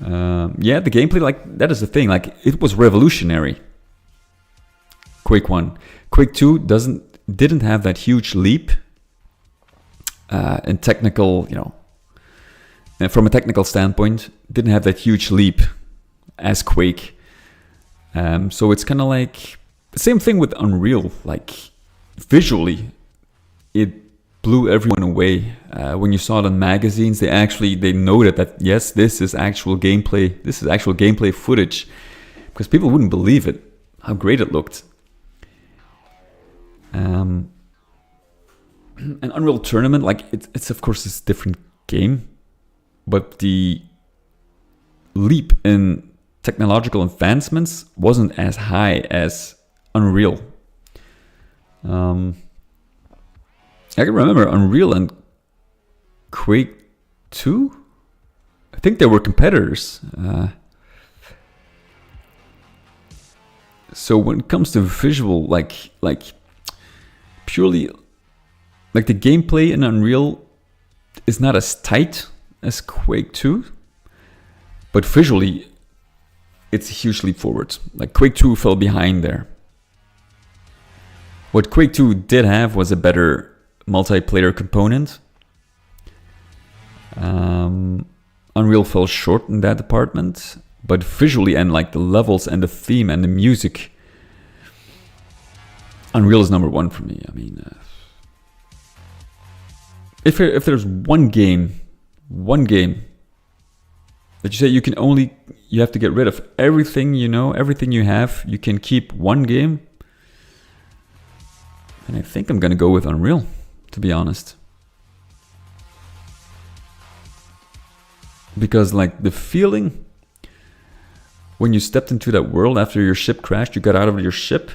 yeah, the gameplay, like, that is the thing. Like, it was revolutionary. Quake 1. Quake 2 didn't have that huge leap in technical, you know, from a technical standpoint, didn't have that huge leap as Quake. So it's kind of like the same thing with Unreal. Like, visually, it blew everyone away. When you saw it in magazines, they noted that, yes, this is actual gameplay. This is actual gameplay footage, because people wouldn't believe it, how great it looked. And Unreal Tournament, like, it's of course this different game, but the leap in technological advancements wasn't as high as Unreal. I can remember Unreal and Quake 2. I think they were competitors. So when it comes to visual, like purely, like, the gameplay in Unreal is not as tight as Quake 2, but visually it's a huge leap forward. Like, Quake 2 fell behind there. What Quake 2 did have was a better multiplayer component. Unreal fell short in that department, but visually, and like the levels and the theme and the music, Unreal is number one for me. I mean, if there's one game that you say you have to get rid of everything, you know, everything you have, you can keep one game, and I think I'm gonna go with Unreal, to be honest. Because, like, the feeling when you stepped into that world after your ship crashed, you got out of your ship,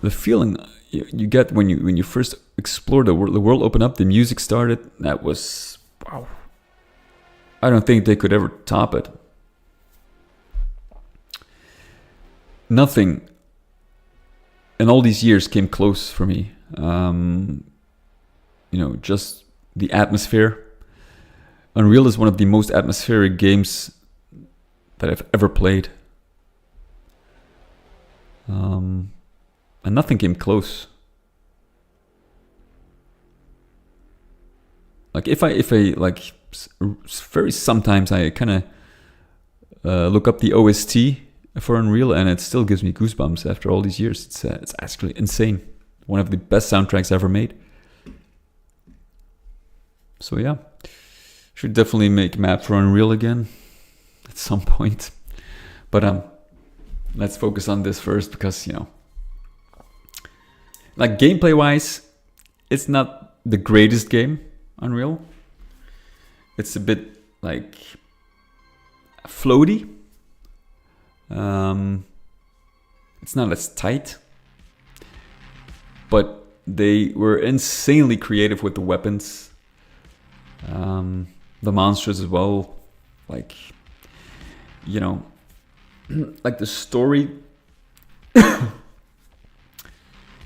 the feeling you get when you first explored the world opened up, the music started, that was, wow. I don't think they could ever top it. Nothing in all these years came close for me. You know, just the atmosphere. Unreal is one of the most atmospheric games that I've ever played. And nothing came close. Like, if I like, very sometimes I kind of look up the OST for Unreal, and it still gives me goosebumps after all these years. It's actually insane. One of the best soundtracks ever made. So yeah, should definitely make a map for Unreal again at some point. But let's focus on this first, because, you know, like, gameplay wise, it's not the greatest game, Unreal. It's a bit like floaty. It's not as tight, but they were insanely creative with the weapons, the monsters as well. Like, you know, like the story.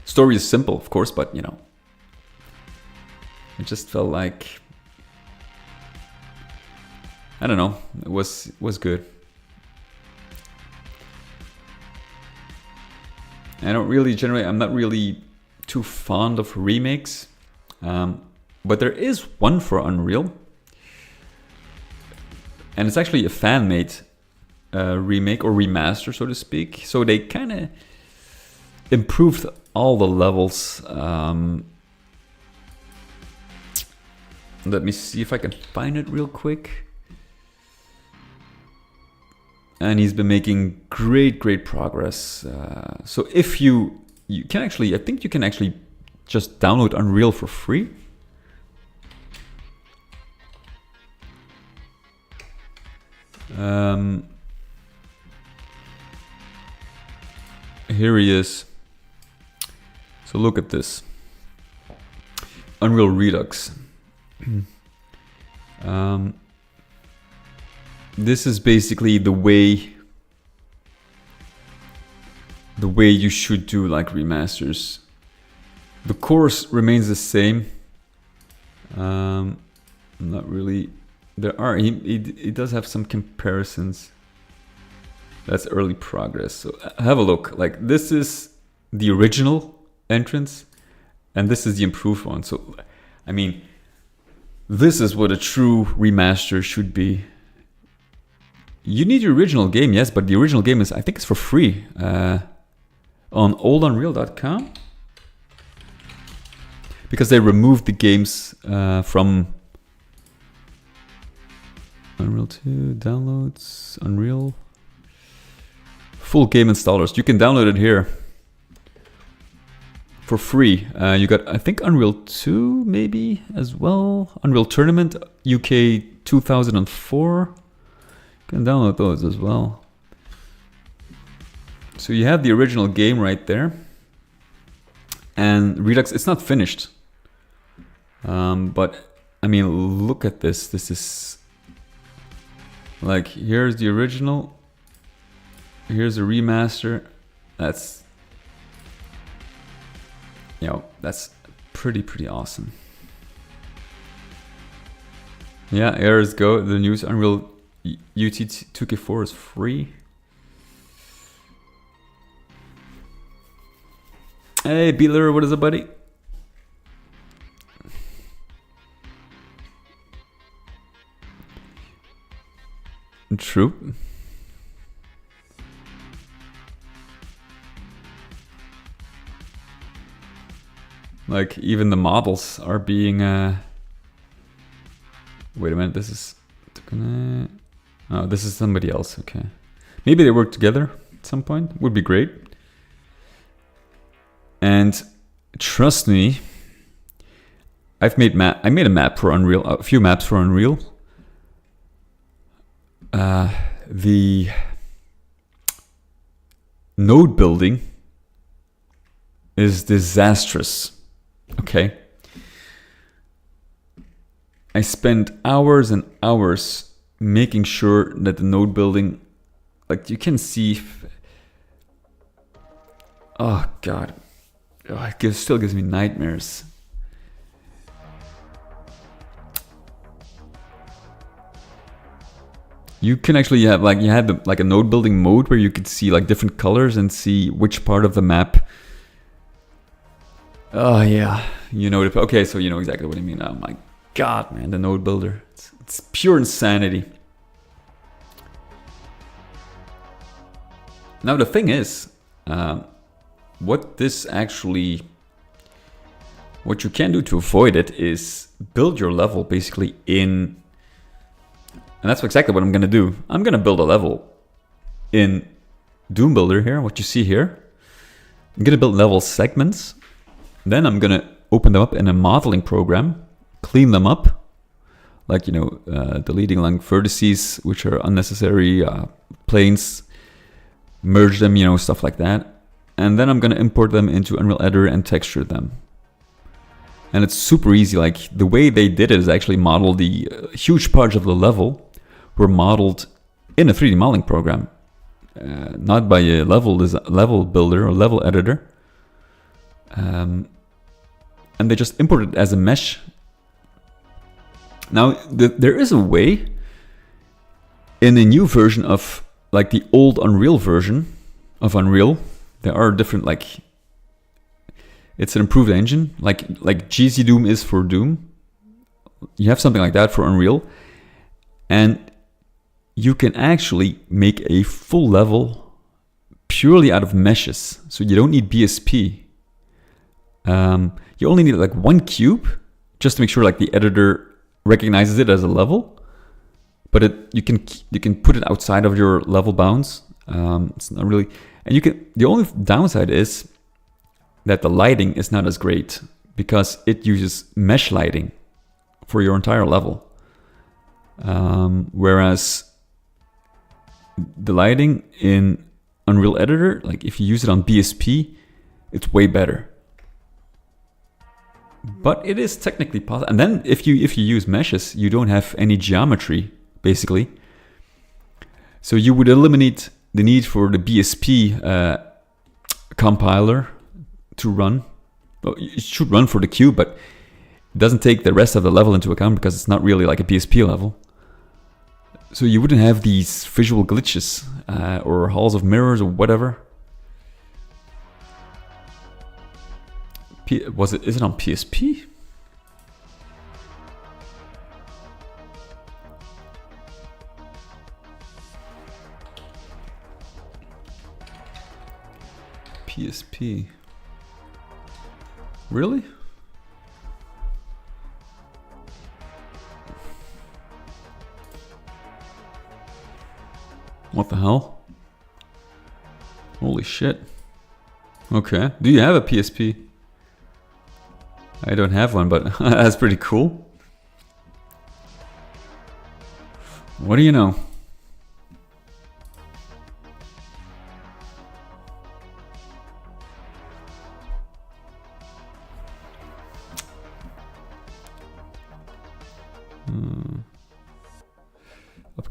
Story is simple, of course, but, you know, it just felt like, I don't know, it was good. I'm not really too fond of remakes, but there is one for Unreal, and it's actually a fan-made remake or remaster, so to speak. So they kind of improved all the levels. Let me see if I can find it real quick. And he's been making great progress. So if you can actually, I think you can actually just download Unreal for free. Here he is. So look at this. Unreal Redux. This is basically the way way you should do like remasters. The course remains the same. Not really. There are, he does have some comparisons. That's early progress. So have a look. Like this is the original entrance and this is the improved one. So, I mean, this is what a true remaster should be. You need your original game, yes, but the original game is, I think it's for free on oldunreal.com. Because they removed the games from Unreal 2, downloads, Unreal. Full game installers. You can download it here for free. You got, I think, Unreal 2 maybe as well. Unreal Tournament, UK 2004. You can download those as well. So you have the original game right there. And Redux, it's not finished. But, I mean, look at this. This is... like, here's the original. Here's a remaster. That's... you know, that's pretty awesome. Yeah, errors go. The news Unreal UT 2K4 is free. Hey, Beeler, what is up, buddy? True. Like, even the models are being... wait a minute, this is... oh, this is somebody else, okay. Maybe they work together at some point. Would be great. And trust me, I made a map for Unreal, a few maps for Unreal. The node building is disastrous. Okay. I spent hours and hours making sure that the node building, like you can see, oh God, oh, it still gives me nightmares. You can actually have like, you had like a node building mode where you could see like different colors and see which part of the map. Oh yeah, you know, okay, so you know exactly what I mean. Oh my God, man, the node builder, it's pure insanity. Now the thing is, what you can do to avoid it is build your level basically in, and that's exactly what I'm gonna do. I'm gonna build a level in Doom Builder here, what you see here. I'm gonna build level segments. Then I'm gonna open them up in a modeling program, clean them up, like, you know, deleting like vertices, which are unnecessary, planes, merge them, you know, stuff like that. And then I'm gonna import them into Unreal Editor and texture them. And it's super easy. Like the way they did it is actually model the huge parts of the level were modeled in a 3D modeling program, not by a level builder or level editor. And they just import it as a mesh. Now, there is a way in a new version of like the old Unreal version of Unreal. There are different, like, it's an improved engine, like GZ Doom is for Doom. You have something like that for Unreal. And you can actually make a full level purely out of meshes. So you don't need BSP. You only need like one cube just to make sure like the editor recognizes it as a level, but you can put it outside of your level bounds. It's not really, and the only downside is that the lighting is not as great because it uses mesh lighting for your entire level. Whereas the lighting in Unreal Editor, like if you use it on BSP, it's way better. But it is technically possible. And then if you use meshes, you don't have any geometry, basically. So you would eliminate the need for the BSP compiler to run. Well, it should run for the cube, but it doesn't take the rest of the level into account because it's not really like a PSP level. So you wouldn't have these visual glitches or halls of mirrors or whatever. Is it on PSP? PSP. Really? What the hell? Holy shit. Okay. Do you have a PSP? I don't have one, but that's pretty cool. What do you know?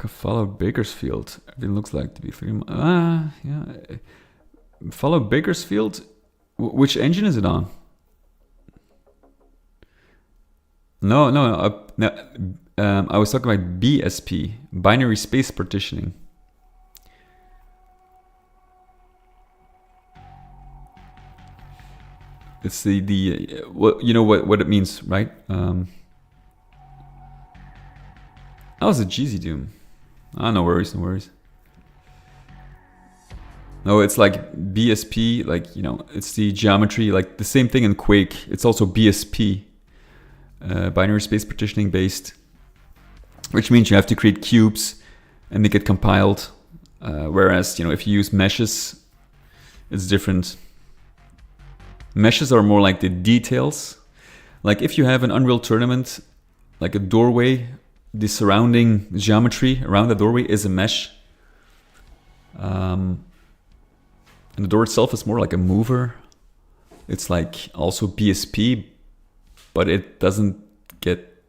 Follow Bakersfield. It looks like to be 3 months. Yeah. Follow Bakersfield. Which engine is it on? No. I was talking about BSP, binary space partitioning. It's the well, you know what it means, right? That was a Jeezy Doom. No worries. No, it's like BSP, like, you know, it's the geometry, like the same thing in Quake. It's also BSP, binary space partitioning based, which means you have to create cubes and they get compiled. Whereas, you know, if you use meshes, it's different. Meshes are more like the details. Like if you have an Unreal Tournament, like a doorway, the surrounding geometry around the doorway is a mesh. And the door itself is more like a mover. It's like also BSP, but it doesn't get,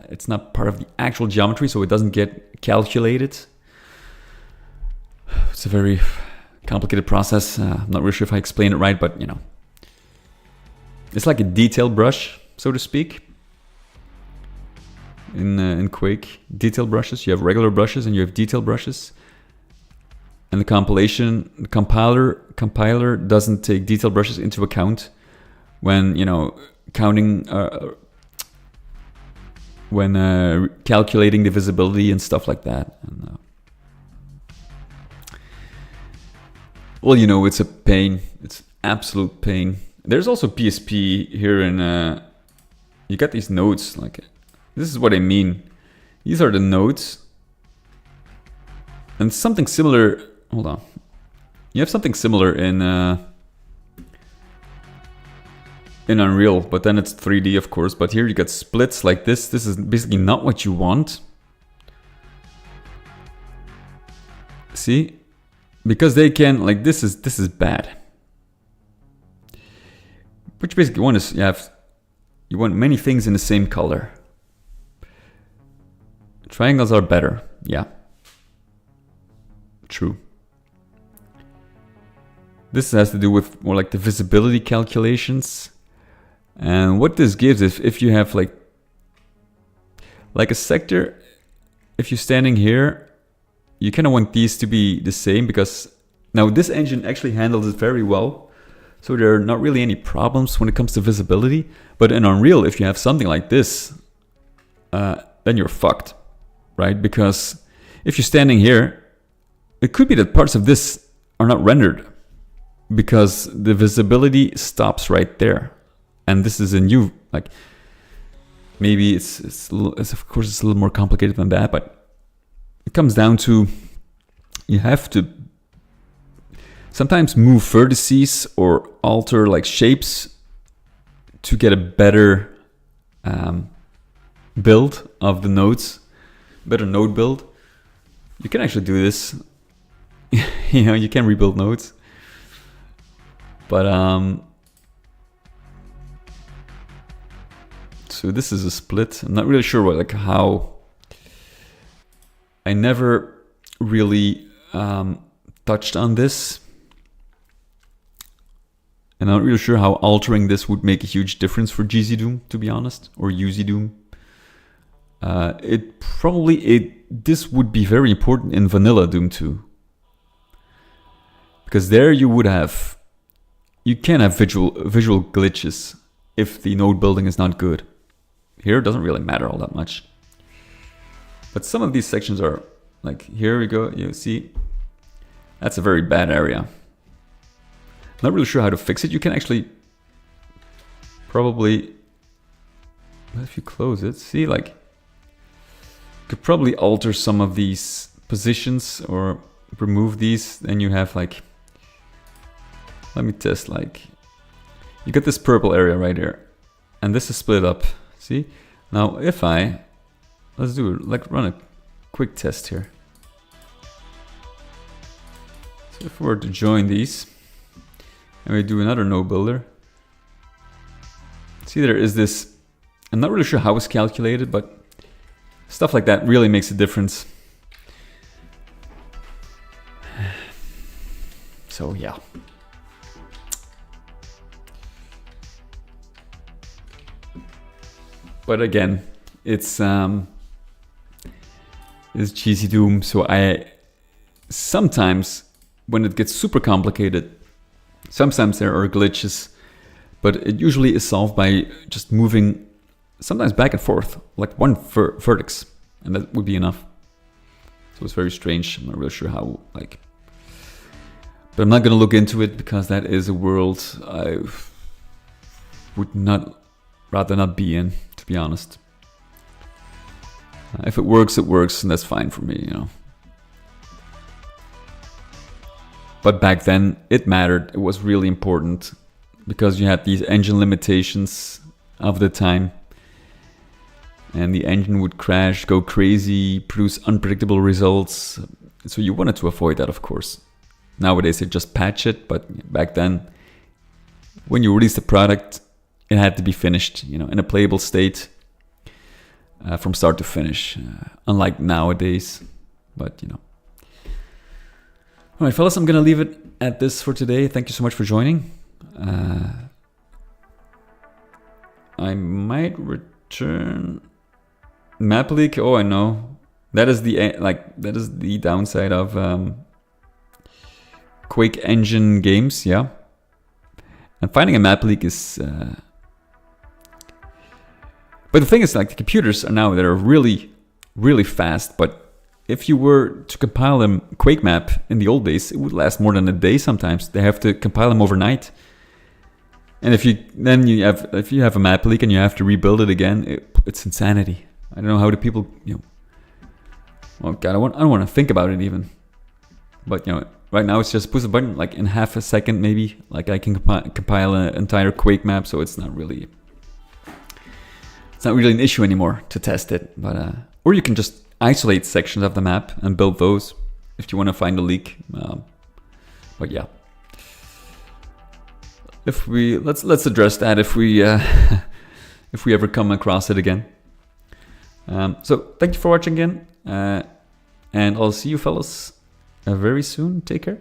it's not part of the actual geometry, so it doesn't get calculated. It's a very complicated process. I'm not really sure if I explained it right, but you know. It's like a detail brush, so to speak. In Quake, detail brushes. You have regular brushes and you have detail brushes. And the compiler doesn't take detail brushes into account when, you know, counting, when calculating the visibility and stuff like that. And, well, you know, it's a pain. It's absolute pain. There's also PSP here in, you got these nodes, like, this is what I mean. These are the nodes. And something similar, hold on. You have something similar in Unreal, but then it's 3D, of course. But here you get splits like this. This is basically not what you want. See? Because they can, like, this is bad. What you basically want is you want many things in the same color. Triangles are better, yeah. True. This has to do with more like the visibility calculations. And what this gives is if you have like a sector, if you're standing here, you kind of want these to be the same because now this engine actually handles it very well. So there are not really any problems when it comes to visibility. But in Unreal, if you have something like this, then you're fucked. Right? Because if you're standing here, it could be that parts of this are not rendered because the visibility stops right there. And this is a new, like, maybe it's of course it's a little more complicated than that, but it comes down to you have to sometimes move vertices or alter like shapes to get a better build of the nodes. Better node build. You can actually do this. You know, you can rebuild nodes. But so this is a split. I'm not really sure what, like, how. I never really touched on this. And I'm not really sure how altering this would make a huge difference for GZ Doom, to be honest, or UZ Doom. This would be very important in vanilla Doom 2. Because there you can have visual glitches if the node building is not good. Here it doesn't really matter all that much. But some of these sections are, like, here we go, you see, that's a very bad area. Not really sure how to fix it. You can actually probably, if you close it, see, like, you could probably alter some of these positions or remove these. Then you have, like, let me test, like, you get this purple area right here, and this is split up. See? Now, if let's do it, like, run a quick test here. So if we were to join these, and we do another node builder. See, there is this, I'm not really sure how it's calculated, but stuff like that really makes a difference. So yeah. But again, it's GZ Doom, so sometimes when it gets super complicated, sometimes there are glitches, but it usually is solved by just moving sometimes back and forth, like one vertex, and that would be enough. So it's very strange. I'm not really sure how, like, but I'm not going to look into it because that is a world I would rather not be in, to be honest. If it works, and that's fine for me, you know. But back then, it mattered. It was really important because you had these engine limitations of the time. And the engine would crash, go crazy, produce unpredictable results. So you wanted to avoid that, of course. Nowadays, they just patch it. But back then, when you released the product, it had to be finished, you know, in a playable state from start to finish. Unlike nowadays, but, you know. All right, fellas, I'm going to leave it at this for today. Thank you so much for joining. I might return map leak. Oh, I know. That is the downside of Quake engine games, yeah. And finding a map leak is but the thing is, like, the computers are now that are really, really fast, but if you were to compile a Quake map in the old days, it would last more than a day sometimes. They have to compile them overnight. And if you have a map leak and you have to rebuild it again, it's insanity. I don't know how the people, you know, oh God, I don't want to think about it even. But, you know, right now it's just push a button, like in half a second maybe, like I can compile an entire Quake map, so it's not really an issue anymore to test it. But or you can just isolate sections of the map and build those if you want to find a leak. But yeah, if we let's address that if we ever come across it again. So thank you for watching again, and I'll see you fellas very soon. Take care.